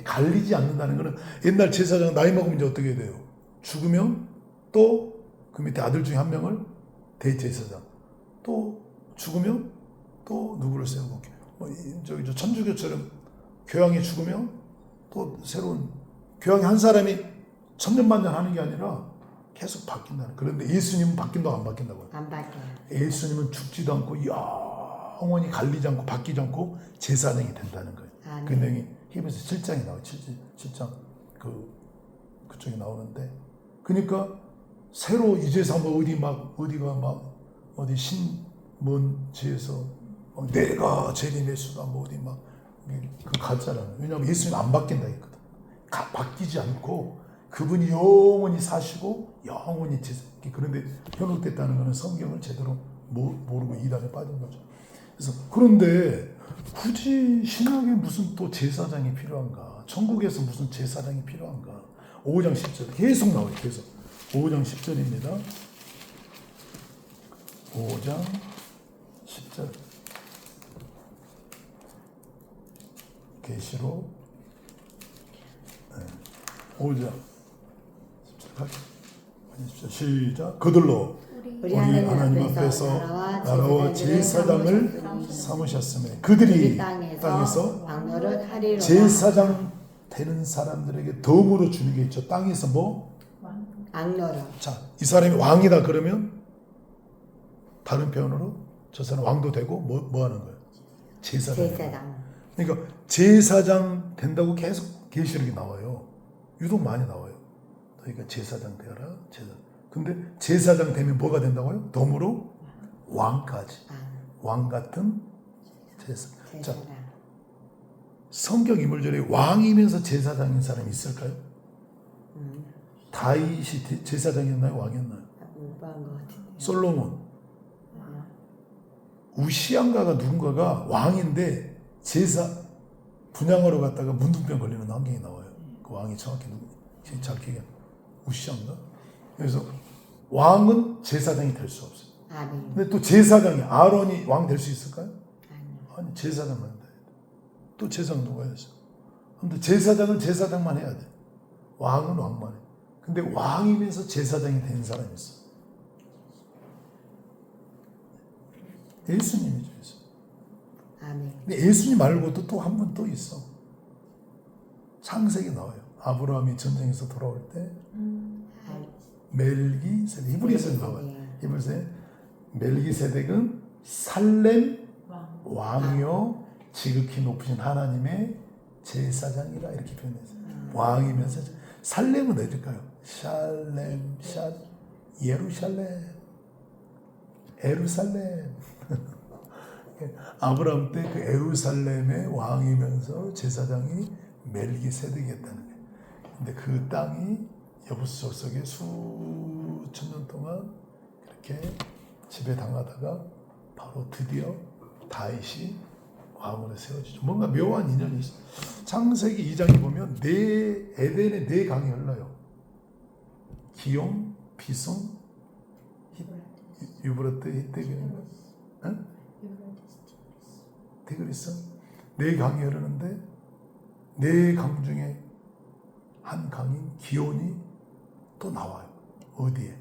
갈리지 않는다는 거는 옛날 제사장은 나이 먹으면 이제 어떻게 돼요? 죽으면 또 그 밑에 아들 중에 한 명을 대제사장, 또 죽으면 또 누구를 세우고 저기 천주교처럼 교황이 죽으면 또 새로운 교황이 한 사람이 천년만년 하는 게 아니라 계속 바뀐다는. 그런데 예수님은 바뀐다고 안 바뀐다고요? 안 바뀌어요. 예수님은 죽지도 않고 영원히 갈리지 않고 바뀌지 않고 제사장이 된다는 거예요. 아멘. 그 내용이 히브리서 7장에 나와요. 7장 그쪽에 나오는데, 그러니까 새로 이제서 뭐 어디 신문지에서 내가 재림의 수다 뭐 어디 막 그 가짜라는. 왜냐하면 예수님 안 바뀐다 했거든. 바뀌지 않고 그분이 영원히 사시고 영원히 그런데 현혹됐다는 것은 성경을 제대로 모르고 이단에 빠진 거죠. 그래서 그런데 굳이 신약에 무슨 또 제사장이 필요한가? 천국에서 무슨 제사장이 필요한가? 5장 10절 계속 나와요. 계속 5장 10절입니다. 5장 10절 계시록 5장 10절 시작. 그들로 우리 하나님 앞에서 나라와 제사장을 삼으셨으며 그들이 땅에서 제사장 되는 사람들에게 덤으로 주는 게 있죠. 땅에서 뭐? 악노릇. 자, 이 사람이 왕이다 그러면 다른 표현으로 저 사람 왕도 되고 뭐 하는 거예요? 제사장. 그러니까 제사장 된다고 계속 계시록이 나와요. 유독 많이 나와요. 그러니까 제사장 되어라. 근데 제사장 되면 뭐가 된다고요? 덤으로 왕까지. 왕 같은 제사장. 자, 성경 인물절에 왕이면서 제사장인 사람이 있을까요? 다윗이 제사장이었나요? 왕이었나요? 솔로몬. 우시안가가 누군가가 왕인데 제사 분양하러 갔다가 문둥병 걸리는 환경이 나와요. 그 왕이 정확히 누구? 잘 기억해. 우시안가? 그래서 왕은 제사장이 될 수 없어요. 근데 또 제사장이 아론이 왕 될 수 있을까요? 아니, 제사장만 해야 돼. 또 제사장 누가 해야죠? 근데 제사장은 제사장만 해야 돼. 왕은 왕만 해. 근데 왕이면서 제사장이 된 사람이 있어. 예수님이죠. 예수. 근데 예수님 말고도 또 한 분 또 있어. 창세기 나와요. 아브라함이 전쟁에서 돌아올 때 멜기세덱, 히브리서에 나와요. 히브리서에 멜기세덱은 살렘 왕이요 지극히 높으신 하나님의 제사장이라 이렇게 표현했어요. 왕이면서 살렘은 어딜까요? 샬렘, 예루살렘, 에루살렘. 아브라함 때 그 에루살렘의 왕이면서 제사장이 멜기세덱이었다는 거예요. 근데 그 땅이 여부수 족속에 수천 년 동안 그렇게 지배당하다가 바로 드디어 다윗이 왕으로 세워지죠. 뭔가 묘한 인연이 있어요. 창세기 2장에 보면 에덴에 네 강이 흘러요. 기욤, 비송, 유브라트, 히데기인가? 티그리스. 네 강이 흐르는데 네 강 중에 한 강인 기온이 또 나와요. 어디에?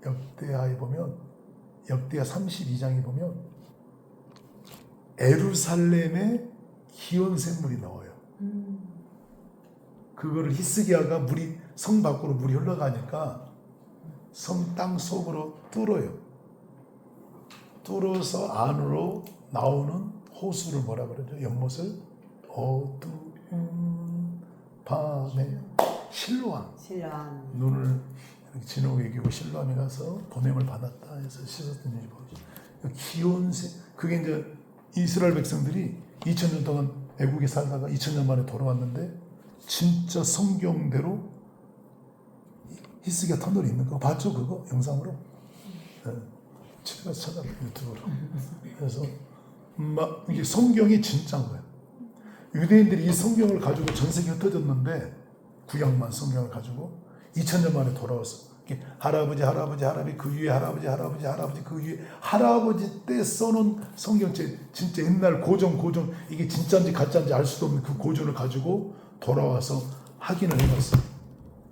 역대하에 보면 역대하 32장에 보면 에루살렘의 기온 샘물이 나와요. 그거를 히스기야가 물이 성 밖으로 물이 흘러가니까 성 땅 속으로 뚫어요. 뚫어서 안으로 나오는 호수를 뭐라 그러죠? 연못을 어두운 밤에 실로암. 눈을 이렇게 진흙에 이기고 실로암에 가서 보냄을 받았다 해서 씻었던 일이 보이죠. 기온세 그게 이제 이스라엘 백성들이 2000년 동안 애국에 살다가 2000년 만에 돌아왔는데 진짜 성경대로 히스기야 터널이 있는 거 봤죠? 그거 영상으로. 네. 집에 가서 찾아봐요, 유튜브로. 그래서 막 이게 성경이 진짜인 거예요. 유대인들이 이 성경을 가지고 전 세계에 흩어졌는데 구약만 성경을 가지고 2000년 만에 돌아왔어. 할아버지 그 위에 할아버지 그 위에 할아버지 때 써놓은 성경책 진짜 옛날 고전 이게 진짜인지 가짜인지 알 수도 없는 그 고전을 가지고 돌아와서 확인을 해봤어.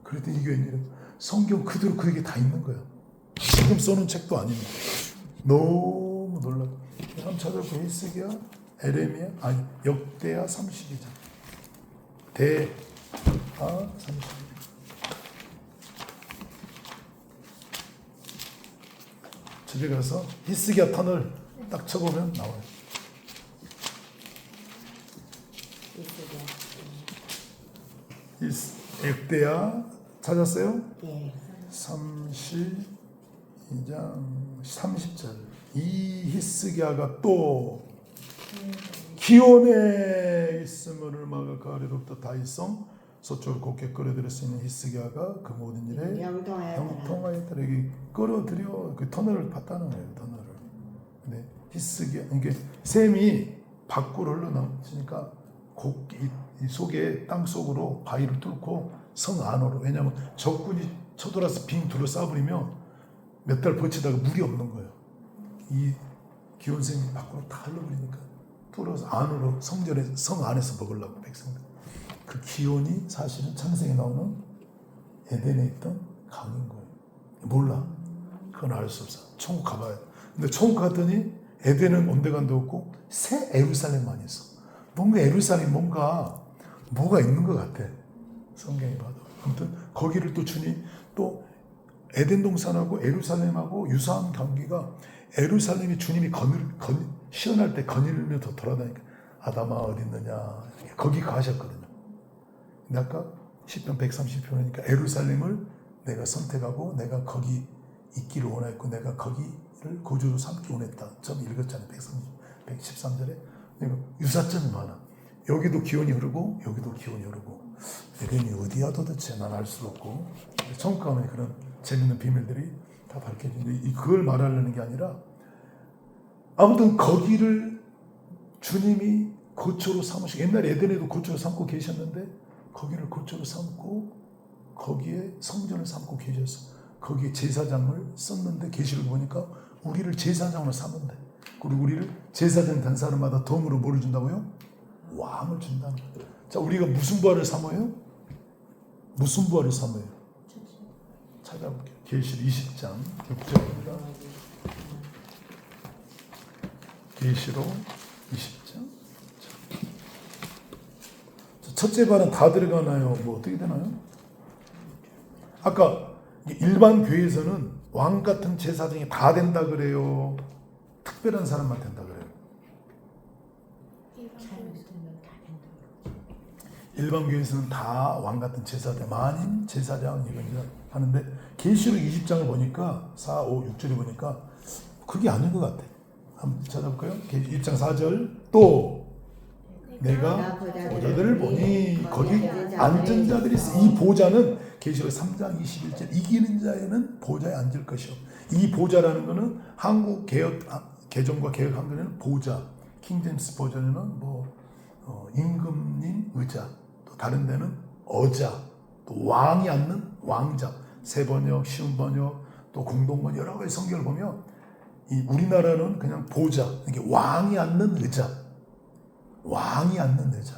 그랬더니 이게 웬일이야? 성경 그대로 그게 다 있는 거야. 지금 써놓은 책도 아닌데 너무 놀라워. 한번 찾아보고 히스기야, 에레미야, 아니 역대하 32장, 대하 32장. 집에 가서 히스기야 터널 딱 쳐보면 나와요. 엑대야 찾았어요? 예. 32장 30절. 이 히스기야가 또 기온에 있음을 막아 그 아래로부터 다윗성 서쪽을 곱게 끌어들일 수 있는 히스기야가 그 모든 일에 형통하였더라. 여기 끌어들여 그 터널을 봤다는 거예요. 터널을. 근데 히스기야 이게 샘이 밖으로 흘러나오니까 이 속에 땅 속으로 바위를 뚫고 성 안으로. 왜냐하면 적군이 쳐들어서 빙 둘러싸버리면 몇 달 버티다가 물이 없는 거예요. 이 기온샘이 밖으로 다 흘러버리니까 뚫어서 안으로 성전에 성 안에서 먹으려고 백성들. 그 기온이 사실은 창세기에 나오는 에덴에 있던 강인 거예요. 몰라. 그건 알 수 없어. 천국 가봐요. 근데 천국 갔더니 에덴은 온데간데 없고 새 예루살렘만 있어. 뭔가 예루살렘 뭐가 있는 것 같아. 성경이 봐도. 아무튼 거기를 또 주님 또 에덴 동산하고 예루살렘하고 유사한 관계가 예루살렘이 주님이 시원할 때 거닐며 더 돌아다니까 아담아 어디 있느냐 거기 가셨거든요. 근데 아까 시편 130편이니까 예루살렘을 내가 선택하고 내가 거기 있기를 원했고 내가 거기를 거주로 삼기 원했다. 좀 읽었잖아요. 113절에 유사점이 많아. 여기도 기온이 흐르고 여기도 기온이 흐르고 에덴이 어디야 도대체 난 알 수 없고 천국 가면 그런 재밌는 비밀들이 다 밝혀지는데 그걸 말하려는 게 아니라 아무튼 거기를 주님이 거처로 삼으시고 옛날에 에덴에도 거처로 삼고 계셨는데 거기를 거처로 삼고 거기에 성전을 삼고 계셨어. 거기에 제사장을 썼는데 계시록 보니까 우리를 제사장으로 삼은데 그리고 우리를 제사장 된 사람마다 덤으로 뭐를 준다고요? 왕을 준다는 거예요. 자, 우리가 무슨 부활을 삼아요? 무슨 부활을 삼아요? 찾아볼게요. 계시록 20장 6절입니다. 계시록 20장. 첫째 발은 다 들어가나요? 뭐 어떻게 되나요? 아까 일반 교회에서는 왕 같은 제사장이 다 된다 그래요. 특별한 사람만 된다 그래요. 일반 교회에서는 다 왕 같은 제사장, 만인 제사장 이런 하는데 계시록 20장을 보니까 4, 5, 6절에 보니까 그게 아닌 것 같아. 한번 찾아볼까요? 20장 4절 또 내가 보좌들을 보니 거기 앉은 자들이 있어. 이 보좌는 계시록 3장 21절 이기는 자에는 보좌에 앉을 것이요. 이 보좌라는 것은 한국 개정과 개혁 한글에는 보좌, 킹제임스 버전에는 임금님 의자, 또 다른 데는 어자, 또 왕이 앉는 왕자, 새 번역, 쉬운 번역, 또 공동번 여러 가지 성경을 보면 이 우리나라는 그냥 보좌, 이게 왕이 앉는 의자, 왕이 앉는 의자.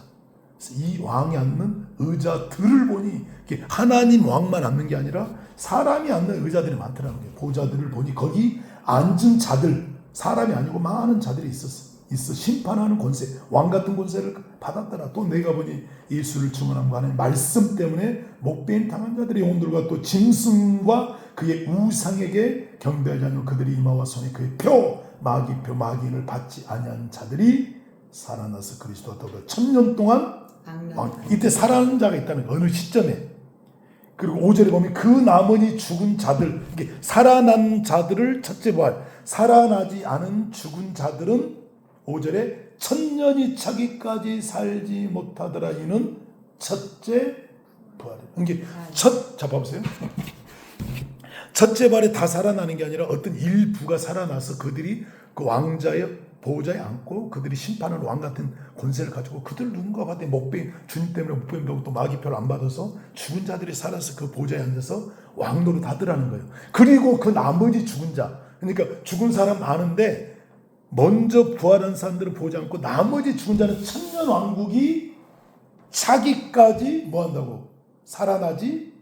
그래서 이 왕이 앉는 의자들을 보니 이게 하나님 왕만 앉는 게 아니라 사람이 앉는 의자들이 많더라는 거예요. 보좌들을 보니 거기 앉은 자들, 사람이 아니고 많은 자들이 있어 심판하는 권세, 왕 같은 권세를 받았더라. 또 내가 보니 예수를 증언함과 하나님 말씀 때문에 목배임 당한 자들의 영혼들과 또 짐승과 그의 우상에게 경배하지 않는 그들이 이마와 손에 그의 표 마귀를 받지 아니한 자들이 살아나서 그리스도와 더불어 1000년 동안 이때 살아난 자가 있다는 거예요. 어느 시점에. 그리고 5절에 보면 그 나머지 죽은 자들, 살아난 자들을 첫째 부활, 살아나지 않은 죽은 자들은 5절에 1000년이 차기까지 살지 못하더라. 이는 첫째 부활이에요. 자 봐보세요. 첫째 부활에 다 살아나는 게 아니라 어떤 일부가 살아나서 그들이 그 왕자의 보호자에 앉고 그들이 심판하는 왕 같은 권세를 가지고 그들 누군가 봤더니 목배임, 주님 때문에 목배임 되고 또 마귀표를 안 받아서 죽은 자들이 살아서 그 보호자에 앉아서 왕노릇 하더라는 거예요. 그리고 그 나머지 죽은 자, 그러니까 죽은 사람 많은데 먼저 부활한 사람들을 보지 않고 나머지 죽은 자는 천년 왕국이 차기까지 뭐 한다고? 살아나지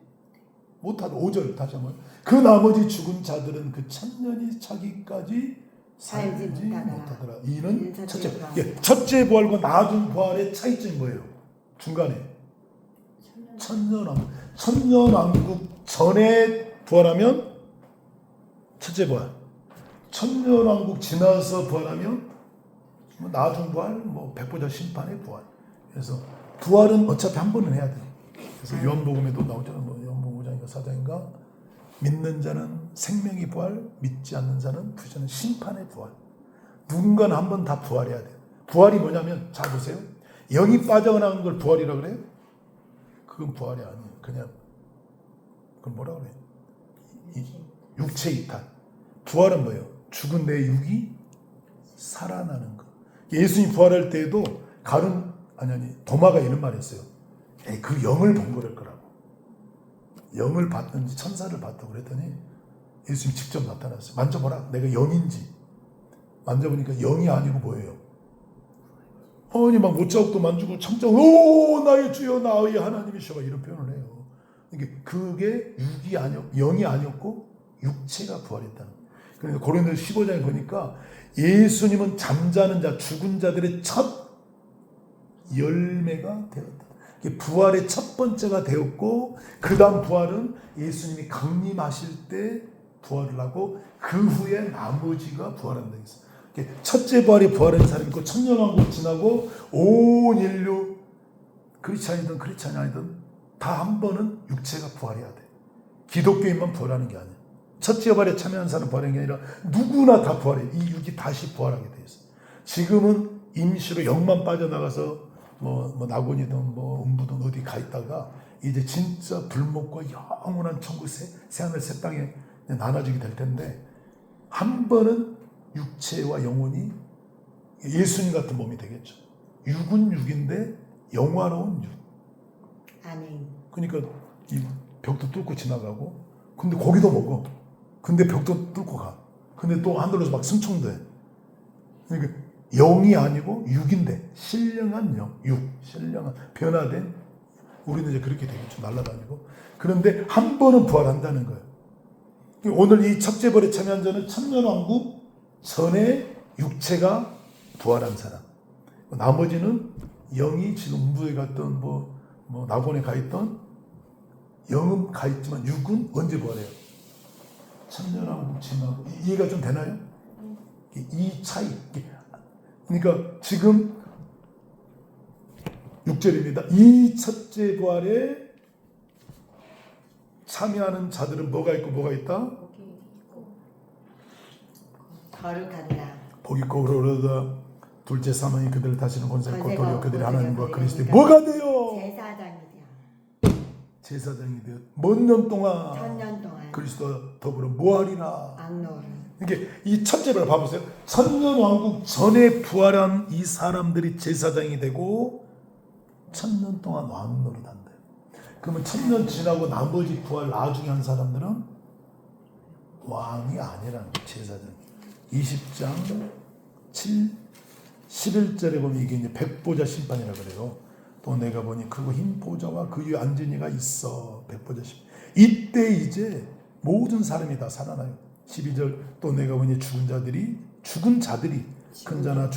못하다. 5절 다시 한번. 그 나머지 죽은 자들은 그 천년이 차기까지 살지 못하더라. 이는 첫째 부활과 나중 부활의 차이점이 뭐예요? 중간에 천년 왕국 전에 부활하면 첫째 부활, 천년왕국 지나서 부활하면 뭐 나중 부활, 뭐 백보자 심판의 부활. 그래서 부활은 어차피 한 번은 해야 돼요. 그래서 요한복음에도 나오잖아요. 뭐 요한복음 5장인가 4장인가 믿는 자는 생명의 부활, 믿지 않는 자는 부활은 심판의 부활. 누군가는 한 번 다 부활해야 돼요. 부활이 뭐냐면 잘 보세요. 영이 빠져나간 걸 부활이라고 그래요? 그건 부활이 아니에요. 그냥 그건 뭐라고 그래요? 육체 이탈. 부활은 뭐예요? 죽은 내 육이 살아나는 거. 예수님 부활할 때에도 도마가 이런 말 했어요. 그 영을 본 거를 거라고. 영을 봤든지 천사를 봤다고 그랬더니 예수님 직접 나타났어요. 만져보라. 내가 영인지. 만져보니까 영이 아니고 뭐예요? 아니 막 못자국도 만지고 참자 오 나의 주여 나의 하나님이시여 이런 표현을 해요. 그게 영이 아니었고 육체가 부활했다는 거예요. 그러니까 고린도서 15장에 보니까 예수님은 잠자는 자 죽은 자들의 첫 열매가 되었다. 부활의 첫 번째가 되었고 그 다음 부활은 예수님이 강림하실 때 부활을 하고 그 후에 나머지가 부활한다 했어요. 첫째 부활이 부활한 사람이 있고 천년왕국 지나고 온 인류 크리스찬이든 크리스찬이 아니든 다 한 번은 육체가 부활해야 돼. 기독교인만 부활하는 게 아니야. 첫째 부활에 참여한 사람 부활하는 게 아니라 누구나 다 부활해. 이 육이 다시 부활하게 돼 있어. 지금은 임시로 영만 빠져나가서 뭐 낙원이든 뭐 음부든 어디 가 있다가 이제 진짜 불목과 영원한 천국 새하늘 새 땅에 나눠지게 될 텐데 한 번은 육체와 영혼이 예수님 같은 몸이 되겠죠. 육은 육인데 영화로운 육. 아멘. 그러니까 이 벽도 뚫고 지나가고 근데 고기도 먹어. 근데 벽도 뚫고 가. 근데 또 하늘에서 막 승천돼. 그러니까 영이 아니고 육인데 신령한 영, 신령한 변화된 우리는 이제 그렇게 되겠죠. 날아다니고. 그런데 한 번은 부활한다는 거예요. 오늘 이 첫째 부활에 참여한 자는 천년왕국 전에 육체가 부활한 사람. 나머지는 영이 지금 음부에 갔던 뭐 낙원에 가 있던 영은 가 있지만 육은 언제 부활해요? 천년왕국 지나고. 이해가 좀 되나요? 이 차이. 그러니까 지금 6절입니다. 이 첫째 부활에 참여하는 자들은 뭐가 있고 뭐가 있다? 거룩하리라. 복이 있고 그러다 둘째 사망이 그들을 다시는 권세를 권세가 거두려 없고 그들이 하나님과 그들이 그리스도의 그러니까 뭐가 돼요? 제사장이랴. 제사장이 되어 몇 년 동안 1000년 동안 그리스도와 더불어 뭐하리라. 악노를. 이게 이 첫째를 봐보세요. 천년왕국 전에 부활한 이 사람들이 제사장이 되고 1000년 동안 왕노릇 한대요. 그러면 1000년 지나고 나머지 부활 나중에 한 사람들은 왕이 아니라는 거예요. 제사장. 20장 11절에 보면 이게 이제 백보자 심판이라 그래요. 또 내가 보니 크고 흰 보좌와 그 위에 앉은 이가 있어. 백보자 심판. 이때 이제 모든 사람이 다 살아나요. 12절 또 내가 보니 죽은 자들이 큰 자나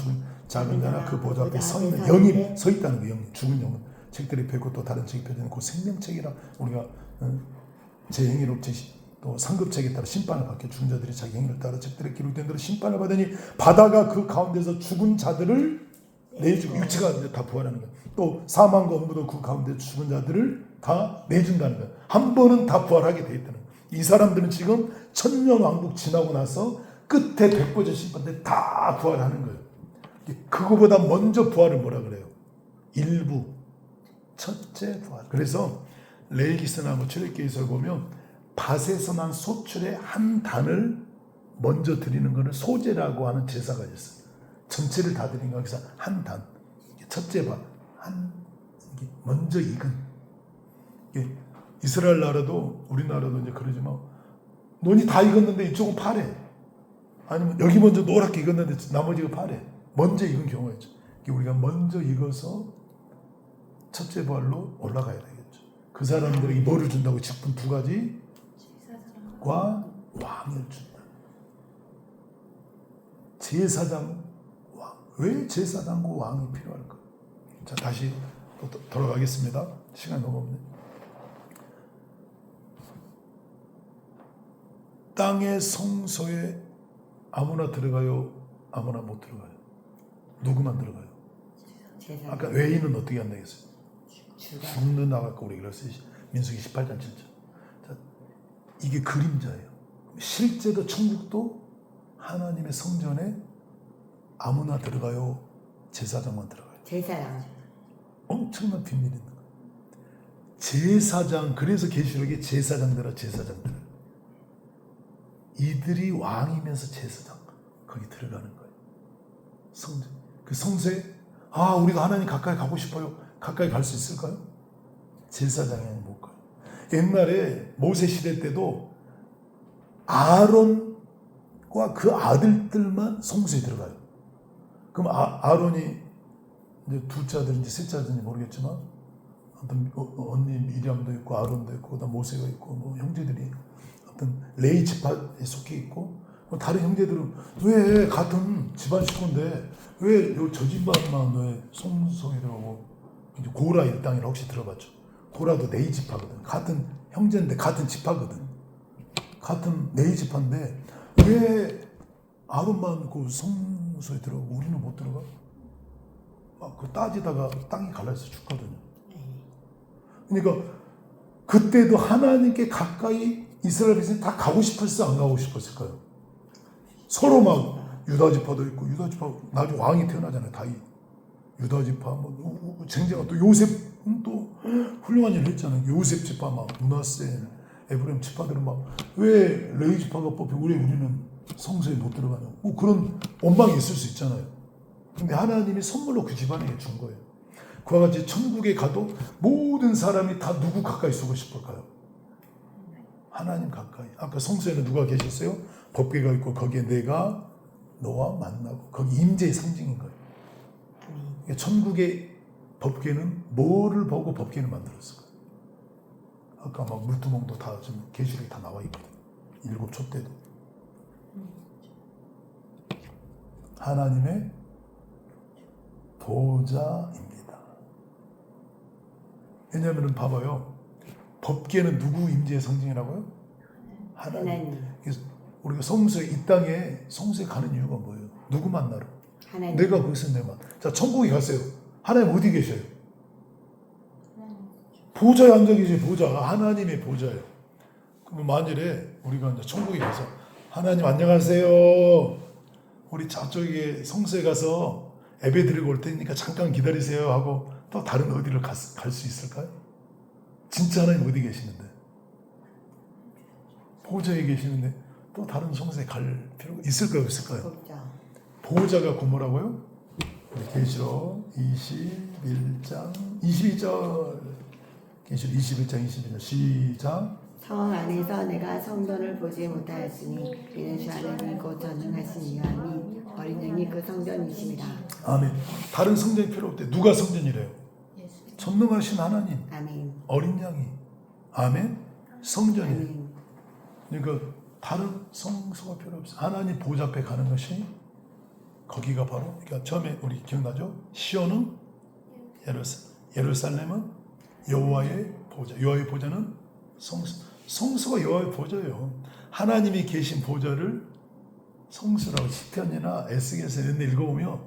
작은 자나 그 보좌 앞에 서 있는 영이 서 있다는 거예요. 죽은 영은 책들이 펴고 또 다른 책이 펴지는 그 생명책이라 우리가 제 행위로 또 상급책에 따라 심판을 받게 죽은 자들이 자기 행위를 따라 책들에 기록된 대로 심판을 받으니 바다가 그 가운데서 죽은 자들을 내주고 육체가 이제 다 부활하는 거예요. 또 사망과 음부도 그 가운데 죽은 자들을 다 내준다는 거예요. 한 번은 다 부활하게 돼 있다는 거예요. 이 사람들은 지금 천년왕국 지나고 나서 끝에 백보자 심판 때 다 부활하는 거예요. 그거보다 먼저 부활을 뭐라 그래요? 일부 첫째 부활. 그래서 레위기서나 출애굽기에서 보면 밭에서 난 소출의 한 단을 먼저 드리는 것을 소제라고 하는 제사가 있어요. 전체를 다 드린 거 그래서 한 단. 첫째 밭. 먼저 익은. 이스라엘 나라도 우리나라도 이제 그러지만 논이 다 익었는데 이쪽은 파래. 아니면 여기 먼저 노랗게 익었는데 나머지가 파래. 먼저 익은 경우가 있죠. 우리가 먼저 익어서 첫째 부활로 올라가야 되겠죠. 그 사람들에게 뭐를 준다고 직분 두 가지? 과 왕을 준다. 제사장 왕. 왜 제사장과 왕이 필요할까? 자, 다시 또 돌아가겠습니다. 시간이 너무 없네. 땅의 성소에 아무나 들어가요? 아무나 못 들어가요? 누구만 들어가요? 제사장. 아까 외인은 어떻게 한다겠어요? 주가. 죽는 나갔고 우리 그랬어요. 민수기 18장 7절. 자, 이게 그림자예요. 실제로 천국도 하나님의 성전에 아무나 들어가요? 제사장만 들어가요? 제사장. 엄청난 비밀이 있는 거예요. 제사장, 그래서 계시록에 제사장들아 제사장들, 이들이 왕이면서 제사장 거기 들어가는 거예요. 성전, 그 성소에 우리가 하나님 가까이 가고 싶어요. 가까이 갈 수 있을까요? 제사장이 아니면 못 가요. 옛날에 모세 시대 때도 아론과 그 아들들만 성소에 들어가요. 그럼 아론이 이제 둘째 아들인지 셋째 아들인지 모르겠지만 어떤 언니 미리암도 있고 아론도 있고 그다음 모세가 있고 뭐 형제들이 어떤 레위 지파에 속해 있고 다른 형제들은 왜 같은 집안 식구인데 왜 저 집안만 왜 성소에 들어가고 이제 고라 일당이라 혹시 들어봤죠? 고라도 레위 지파거든. 같은 형제인데 같은 지파거든. 같은 레위 지파인데 왜 아론만 그 성소에 들어가고 우리는 못 들어가? 막 그 따지다가 땅이 갈라져서 죽거든요. 그러니까 그때도 하나님께 가까이 이스라엘 백성이 다 가고 싶었어, 안 가고 싶었을까요? 서로 막 유다 지파도 있고 유다 지파 나중에 왕이 태어나잖아요. 다윗. 유다 지파 뭐 쟁쟁한 또 요셉 또 훌륭한 일을 했잖아요. 요셉 지파 막 문하세 에브라임 지파들은 막 왜 레위 지파가 뽑혀 우리는 성소에 못 들어가냐고 뭐 그런 원망이 있을 수 있잖아요. 근데 하나님이 선물로 그 집안에게 준 거예요. 그와 같이 천국에 가도 모든 사람이 다 누구 가까이 서고 싶을까요? 하나님 가까이. 아까 성소에는 누가 계셨어요? 법궤가 있고 거기에 내가 너와 만나고 거기 임재의 상징인 거예요. 그러니까 천국의 법궤는 뭐를 보고 법궤를 만들었을까요? 아까 막 물두멍도 다 지금 계시록이 다 나와 있거든요. 7초 때도 하나님의 보좌입니다. 왜냐하면 봐봐요. 법궤는 누구 임재의 상징이라고요? 하나님. 그래서 우리가 성소에 이 땅에 성소에 가는 이유가 뭐예요? 누구 만나러? 하나님. 내가 그것은 내 만. 자 천국에 갔어요. 하나님 어디 계셔요? 보좌에 앉아 계세요. 보좌. 하나님의 보좌예요. 그럼 만일에 우리가 이제 천국에 가서 하나님 안녕하세요. 우리 저쪽에 성소에 가서 예배 드리고 올 테니까 잠깐 기다리세요 하고 또 다른 어디를 갈 수 있을까요? 진짜 하나님 어디 계시는데? 보좌에 계시는데 또 다른 성소에 갈 필요가 있을까요? 없을까요? 없죠. 보좌가 곧 뭐라고요? 계시록 21장 22절 계시록 21장 22절 시작. 성 안에서 내가 성전을 보지 못하였으니 이는 주 하나님이 곧 전능하신 이와 및 어린 양이 그 성전이십니다. 아멘. 다른 성전이 필요 없대. 누가 성전이래요? 전능하신 하나님. 아멘. 어린 양이. 아멘. 성전이에요. 아멘. 그러니까 다른 성소가 필요 없어요. 하나님 보좌 앞에 가는 것이 거기가 바로 그러니까 처음에 우리 기억나죠? 시온은 예루살렘은 여호와의 보좌. 여호와의 보좌는 성소가 여호와의 보좌예요. 하나님이 계신 보좌를 성소라고 시편이나 에스겔서 이런 데 읽어보면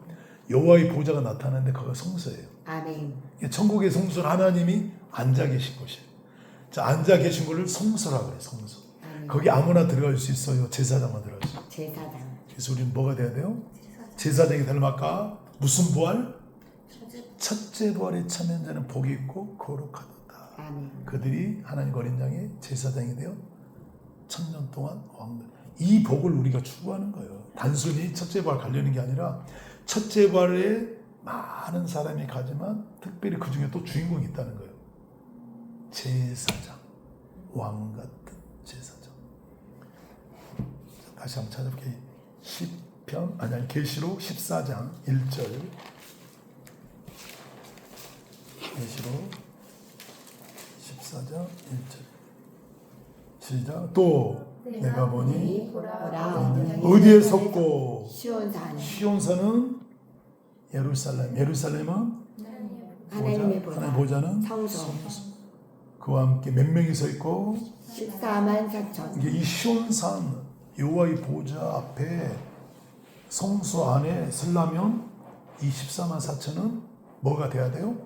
여호와의 보좌가 나타나는데 거기가 성소예요. 아멘. 천국의 성소는 하나님이 앉아 계신 곳이에요. 자, 앉아 계신 곳을 성소라고 해요. 성소. 아멘. 거기 아무나 들어갈 수 있어요? 제사장만 들어갈 수 있어요? 제사장. 그래서 우리는 뭐가 돼야 돼요? 제사장이 닮았까? 무슨 부활? 첫째 부활에 참여한 자는 복이 있고 거룩하도다. 아멘. 그들이 하나님 어린 양의 제사장이 되어 1000년 동안 왕들. 이 복을 우리가 추구하는 거예요. 단순히 첫째 부활 가려는 게 아니라 첫째 부활에 많은 사람이 가지만 특별히 그 중에 또 주인공이 있다는 거예요. 제사장, 왕 같은 제사장. 다시 한번 찾아볼게요. 계시록 14장 1절. 계시록 14장 1절. 시작. 또 내가 보니 어디에 섰고 시온산. 시온산은 예루살렘. 예루살렘은 하나님의 하나님의 보좌는 성소. 그와 함께 몇 명이 서 있고 14만 4천. 이게 이 시온산 여호와의 보좌 앞에 성소 안에 쓰려면 이 14만 4천은 뭐가 돼야 돼요?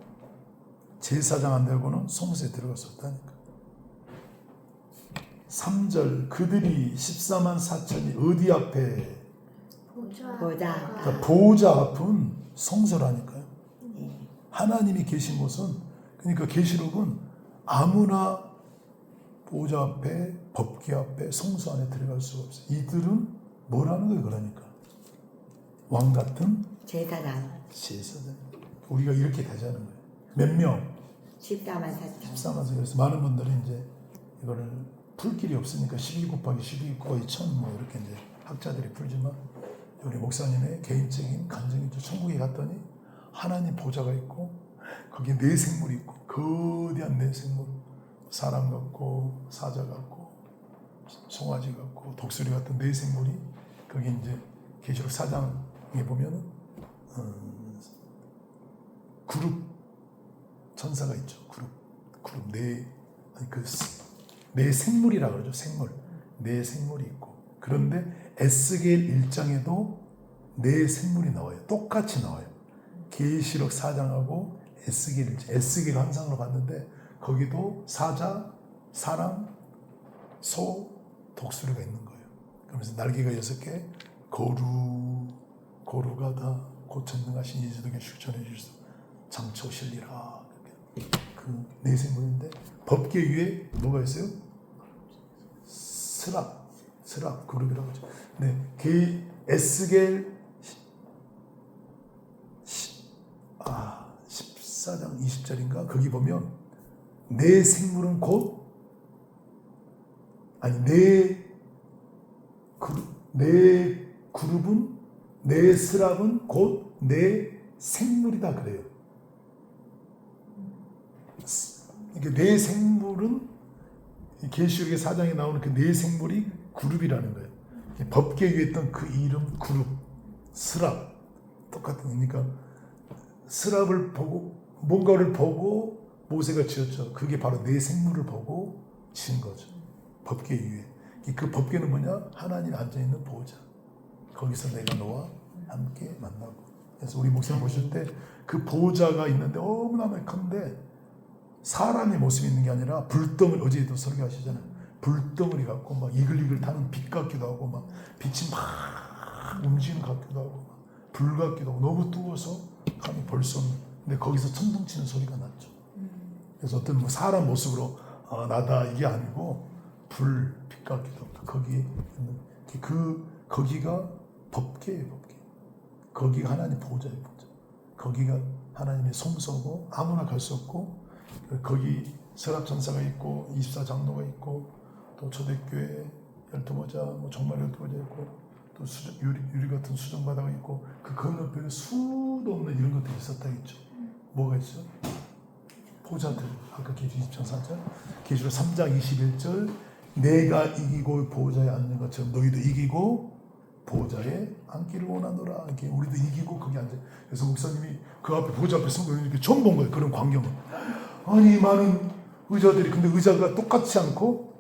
제사장 안 되고는 성소에 들어갈 수 없다니까. 3절 그들이 14만 4천이 어디 앞에? 보좌 그러니까 보좌 앞은 성소라니까요. 네. 하나님이 계신 곳은, 그러니까 계시록은 아무나 보좌 앞에, 법궤 앞에, 성소 안에 들어갈 수가 없어요. 이들은 뭐라는 거예요? 그러니까 왕 같은 제사장 제사장. 우리가 이렇게 되자는 거예요. 몇 명? 14만 4천 14만. 그래서 많은 분들이 이제 이거를 풀 길이 없으니까 12 곱하기 12 곱하기 1000 뭐 이렇게 이제 학자들이 풀지만, 우리 목사님의 개인적인 감정이죠. 천국에 갔더니 하나님 보좌가 있고 거기에 네 생물이 있고, 거대한 네 생물, 사람 같고 사자 같고 송아지 같고 독수리 같은 네 생물이 거기 이제 계시록 4장에 보면은 그룹 천사가 있죠. 그룹 네 생물이라 그러죠. 생물. 네 생물이 있고, 그런데 에스겔 1장에도 네 생물이 나와요. 똑같이 나와요. 계시록 4장하고 에스겔 1장. 에스겔 환상으로 봤는데 거기도 사자, 사람, 소, 독수리가 있는 거예요. 그러면서 날개가 6개, 고루가 다 고천능하신 이제도에 실천해 주셔서 장초실리라. 그 네 생물인데 법궤 위에 뭐가 있어요? 스랍 그룹이라고 하죠. 네, 에스겔 14장 20절인가 거기 보면 네 생물은 네 그룹은, 네 스랍은 곧 네 생물이다 그래요. 이게 네 생물은 계시록의 4장에 나오는 그 네 생물이 그룹이라는 거예요. 법궤 위에 있던 그 이름 그룹, 스랍 똑같은. 그러니까 스랍을 보고 뭔가를 보고 모세가 지었죠. 그게 바로 네 생물을 보고 지은 거죠. 법궤 위에. 그 법궤는 뭐냐? 하나님 앉아 있는 보좌. 거기서 내가 너와 함께 만나고. 그래서 우리 목사님 보실 때 그 보좌가 있는데 너무나 큰데 사람의 모습이 있는 게 아니라 불덩어리, 어제도 설교하시잖아요. 불덩어리 같고 막 이글이글 타는 빛 같기도 하고 막 빛이 막 움직이는 것 같기도 하고 막 불 같기도 하고 너무 뜨거워서 감이 벌써. 근데 거기서 천둥 치는 소리가 났죠. 그래서 어떤 뭐 사람 모습으로 나다 이게 아니고 빛 같기도 하고 거기에 있는 거기가 법궤예요. 법궤. 거기가 하나님 보좌예요. 보좌. 거기가 하나님의 성소고 아무나 갈 수 없고, 거기 서랍천사가 있고 24장로가 있고 또 초대교회 12모자, 뭐 정말 12모자 있고 또 유리 같은 수정바다가 있고, 그 건너편에 수도 없는 이런 것들이 있었다 했죠. 뭐가 있어? 보좌들. 아까 계시록 20장 4절, 계시록 3장 21절, 내가 이기고 보좌에 앉는 것처럼 너희도 이기고 보좌에 앉기를 원하노라. 이렇게 우리도 이기고 거기 앉아. 그래서 목사님이 그 앞에 보좌 앞에 서고 이렇게 처음 본 거예요. 그런 광경을. 아니 많은 의자들이, 근데 의자가 똑같지 않고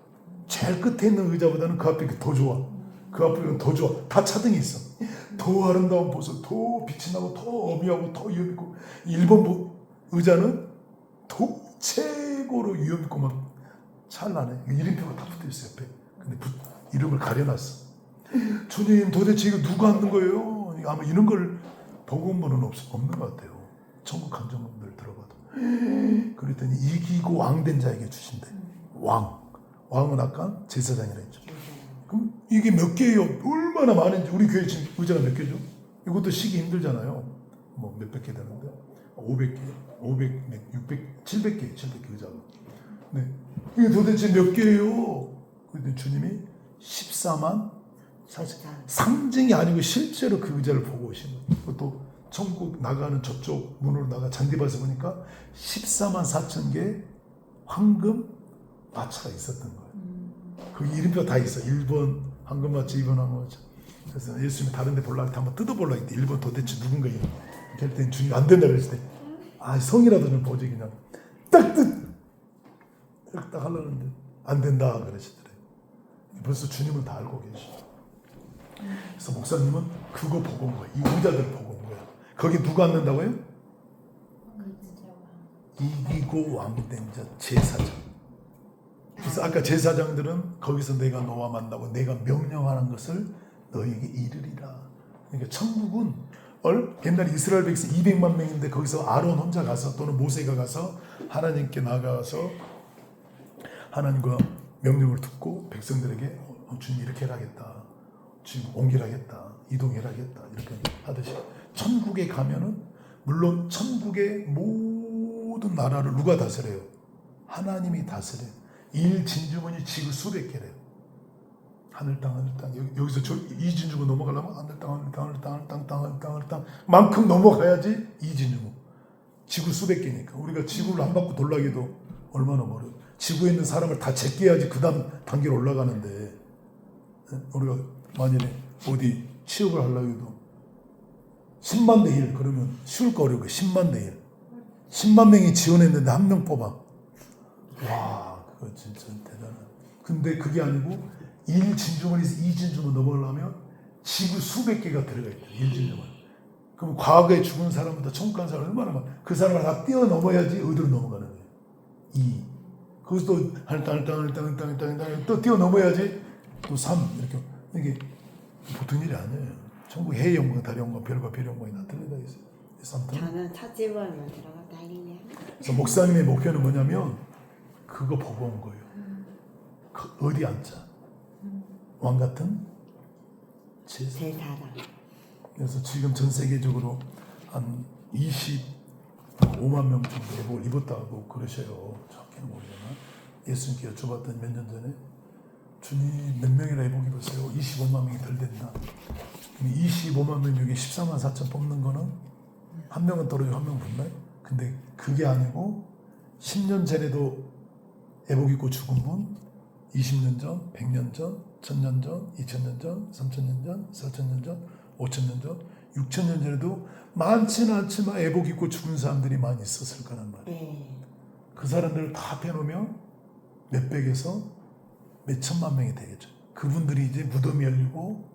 제일 끝에 있는 의자보다는 그 앞에 더 좋아. 그 앞에 더 좋아. 다 차등이 있어. 더 아름다운 보석, 더 빛이 나고 더 어미하고 더 위험 있고. 일본 의자는 더 최고로 위험 있고 막 찬란해. 이름표가 다 붙어 있어 옆에. 근데 이름을 가려놨어. 주님 도대체 이거 누가 앉는 거예요? 아마 이런 걸 보고 온 분은 없는 것 같아요. 천국 감정들 들어봐도. 그랬더니 이기고 왕된 자에게 주신대. 왕은 아까 제사장이라 했죠. 그럼 이게 몇 개예요? 얼마나 많은지. 우리 교회 지금 의자가 몇 개죠? 이것도 시기 힘들잖아요. 뭐 몇백 개 되는데 500개, 600, 700개 의자가. 네. 이게 도대체 몇 개예요? 그랬더니 주님이 14만, 사실 상징이 아니고 실제로 그 의자를 보고 오신 거예요. 그것도 천국 나가는 저쪽 문으로 나가 잔디밭에 보니까 14만 4천 개의 황금 마차가 있었던 거예요. 거기 이름표 다 있어. 1번 황금 마차, 2번 황금 마차. 그래서 예수님이 다른 데 보려고 한번 뜯어보려고 했대. 1번 도대체 누군가 이거. 그랬더니 주님이 안 된다 그랬을 때, 성이라도 좀 보지 그냥. 딱 하려는데 안 된다 그러시더래. 벌써 주님은 다 알고 계시죠. 그래서 목사님은 그거 보고 온 거예요. 이 의자들 보고 온 거예요. 거기 누가 앉는다고요? 이기고 왕된 자 제사장. 그래서 아까 제사장들은 거기서 내가 너와 만나고 내가 명령하는 것을 너에게 이르리라. 그러니까 천국은 옛날 이스라엘 백성 200만 명인데 거기서 아론 혼자 가서 또는 모세가 가서 하나님께 나가서 하나님과 명령을 듣고 백성들에게 주님 이렇게 해라겠다, 지금 옮기라겠다, 이동해라겠다 이렇게 하듯이 천국에 가면은 물론 천국의 모든 나라를 누가 다스려요? 하나님이 다스려요. 일진주문이 지구 수백 개래요. 하늘 땅 여기서 이진주문 넘어가려면 하늘 땅 만큼 넘어가야지 이진주문. 지구 수백 개니까 우리가 지구를 한 바퀴 돌라기도 얼마나 멀어요. 지구에 있는 사람을 다 제껴야지 그 다음 단계로 올라가는데 우리가 만일에 어디 취업을 하려고 해도 10만 대 1 그러면 쉬울 거 어려워. 10만 대 1 10만 명이 지원했는데 한 명 뽑아. 와 그거 진짜 대단하다. 근데 그게 아니고 1진주문에서 2진주문 넘어가려면 지구 수백 개가 들어가 있다. 1진주문. 그럼 과거에 죽은 사람보다 천국 간 사람 얼마나 많아. 그 사람을 다 뛰어넘어야지 어디로 넘어가는 거예요. 2. 거기서 또 땅 또 뛰어넘어야지 또 3. 이렇게. 이게 보통 일이 아니에요. 천국 해의 영광, 달의 영광, 별과 별의 영광이 다 들려다 있어요. 저는 첫 집을만 들어가 다니네요. 그래서 목사님의 목표는 뭐냐면 그거 보고 온 거예요. 어디 앉자. 왕 같은 제사장. 그래서 지금 전 세계적으로 한 25만 명 정도 예복을 입었다고 그러셔요. 정확히는 모르지만 예수님께 여쭤봤더니 몇 년 전에 주님 몇 명이나 예복 입었어요? 25만 명이 덜 된다. 25만 명 중에 14만 4천 뽑는 거는 한 명은 떨어지고 한 명은 붙나요? 근데 그게 아니고 10년 전에도 예복 입고 죽은 분 20년 전, 100년 전, 1000년 전, 2000년 전, 3000년 전, 4000년 전, 5000년 전, 6000년 전에도 많지는 않지만 애복 입고 죽은 사람들이 많이 있었을 거란 말이에요. 그 사람들을 다 빼놓으면 몇백에서 몇천만 명이 되겠죠. 그분들이 이제 무덤이 열리고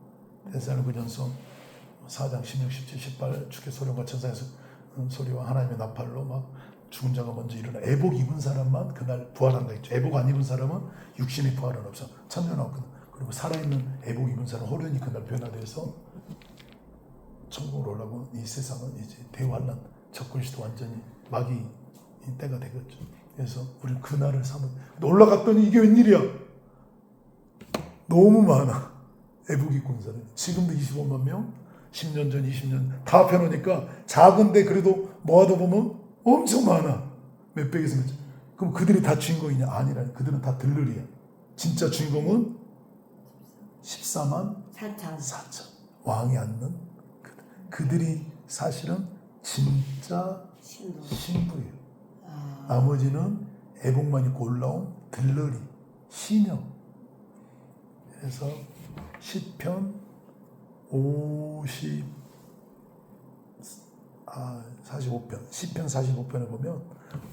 데살로니가전서 4장 16, 17, 18 주께 소령과 천사의 소리와 하나님의 나팔로 막 죽은 자가 먼저 일어나. 애복 입은 사람만 그날 부활한다 했죠. 애복 안 입은 사람은 육신의 부활은 없어. 천년왕권. 그리고 살아있는 애복 입은 사람 호련히 그날 변화돼서 천국으로 올라가고 이 세상은 이제 대환란 적군시도 완전히 막이 때가 되겠죠. 그래서 우리는 그날을 삼은. 올라갔더니 이게 웬일이야? 너무 많아. 애복 입고 있는 사람이. 지금도 25만 명, 10년 전, 20년 다 합해놓으니까 작은데 그래도 모아다 보면 엄청 많아. 몇백에서 몇천. 그럼 그들이 다 주인공이냐? 아니라. 그들은 다 들러리야. 진짜 주인공은 14만 4천. 왕이 앉는 그들이 사실은 진짜 신부예요. 나머지는 애복만 입고 올라온 들러리, 시녀. 그래서 시편 45편, 시편 45편에 보면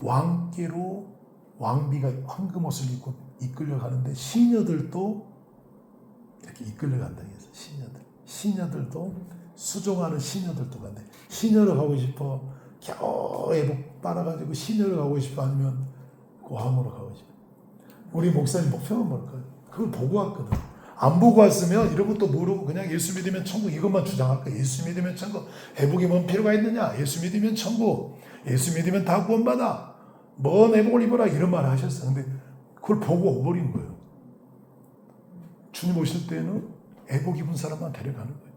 왕께로 왕비가 황금 옷을 입고 이끌려가는데 시녀들도 이렇게 이끌려간다. 해서 시녀들도 수종하는 시녀들도 간대. 시녀로 가고 싶어. 겨우 애복 빨아가지고 시녀로 가고 싶어. 아니면 왕으로 가고 싶어. 우리 목사님 목표는 뭘까요? 그걸 보고 왔거든. 안 보고 왔으면 이런 것도 모르고 그냥 예수 믿으면 천국 이것만 주장할 거야. 예수 믿으면 천국. 애복이 뭔 필요가 있느냐? 예수 믿으면 천국. 예수 믿으면 다 구원받아. 뭔 애복을 입어라 이런 말을 하셨어. 근데 그걸 보고 오버린 거예요. 주님 오실 때는 애복 입은 사람만 데려가는 거예요.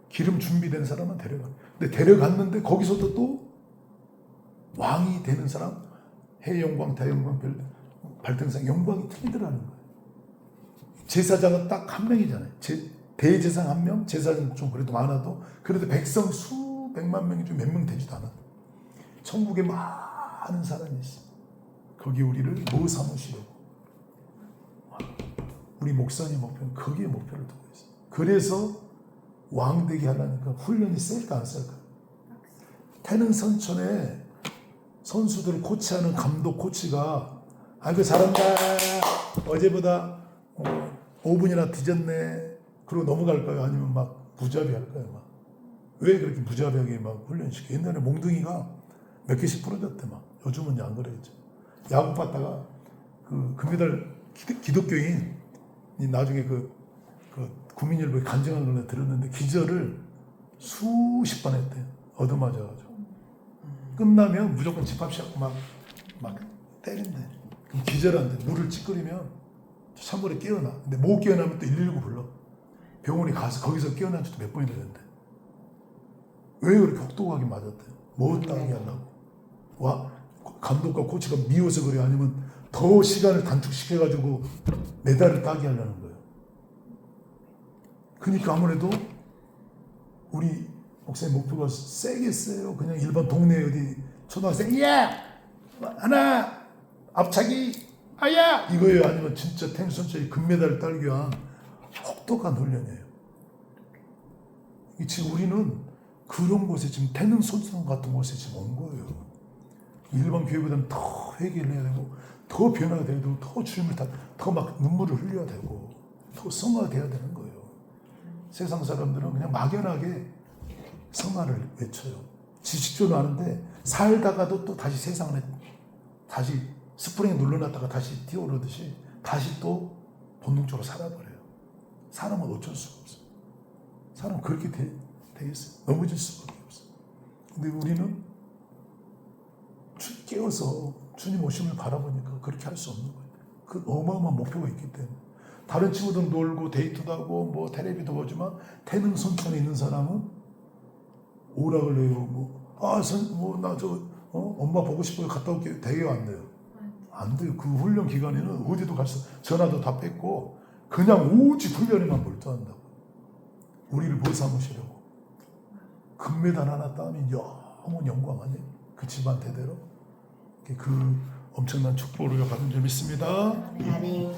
기름 준비된 사람만 데려가는 거예요. 근데 데려갔는데 거기서도 또 왕이 되는 사람, 해 영광, 다영광, 발등상 영광이 틀리더라는 거예요. 제사장은 딱 한 명이잖아요. 대제사장 한 명, 제사장 좀 그래도 많아도 그래도 백성 수백만 명이 좀 몇 명 되지도 않아. 천국에 많은 사람이 있어. 거기 우리를 뭐 삼으시려고. 우리 목사님 목표는 거기에 목표를 두고 있어요. 그래서 왕 되게 하려니까 훈련이 셀까 안 셀까. 태릉 선천에 선수들을 코치하는 감독 코치가 아이고 잘한다. 어제보다 5분이나 뒤졌네. 그러고 넘어갈까요? 아니면 막 무자비 할까요? 막. 왜 그렇게 무자비하게 막 훈련시켜? 옛날에 몽둥이가 몇 개씩 부러졌대 막. 요즘은 이제 안 그러겠죠. 야구 봤다가 그 금메달 기독교인 나중에 그 국민일보에 간증한 걸 들었는데 기절을 수십 번 했대. 얻어맞아가지고. 끝나면 무조건 집합시하고 막 때린대. 그럼 기절한대. 물을 찌끄리면 찬물에 깨어나. 근데 못 깨어나면 또 119 불러. 병원에 가서 거기서 깨어난 지도 몇 번이 되는데. 왜 그렇게 혹독하게 맞았대? 뭐 따게 하려고? 와, 감독과 코치가 미워서 그래? 아니면 더 시간을 단축시켜가지고 메달을 따게 하려는 거예요. 그러니까 아무래도 우리 목사님 목표가 세겠어요. 그냥 일반 동네 어디 초등학생, 야! 하나! 앞차기! 아야! 이거예요. 아니면 진짜 테니스 선수의 금메달을 따기 위한 혹독한 훈련이에요. 지금 우리는 그런 곳에 지금 태능 손상 같은 곳에 지금 온 거예요. 일반 교회보다는 더 회개를 해야 되고, 더 변화가 돼야 되고, 더 주님을 더 막 눈물을 흘려야 되고, 더 성화가 돼야 되는 거예요. 세상 사람들은 그냥 막연하게 성화를 외쳐요. 지식적으로 아는데 살다가도 또 다시 세상 안에 다시 스프링에 눌러놨다가 다시 뛰어오르듯이 다시 또 본능적으로 살아버려요. 사람은 어쩔 수가 없어요. 사람은 그렇게 돼 있어요. 넘어질 수밖에 없어요. 근데 우리는 깨어서 주님 오심을 바라보니까 그렇게 할 수 없는 거예요. 그 어마어마한 목표가 있기 때문에. 다른 친구들 놀고 데이트도 하고 뭐 텔레비도 보지만 태능 선천에 있는 사람은 오락을 해요. 엄마 보고 싶어요. 갔다 올게요. 되게 안 돼요. 안 돼요. 그 훈련 기간에는 어디도 갈 수, 전화도 다 뺐고 그냥 오직 훈련에만 몰두한다고. 우리를 뭐 삼으시려고. 금메달 하나 따면 영광 아니에요? 그 집안 대대로. 그 엄청난 축복을 받은 줄 믿습니다. 아멘.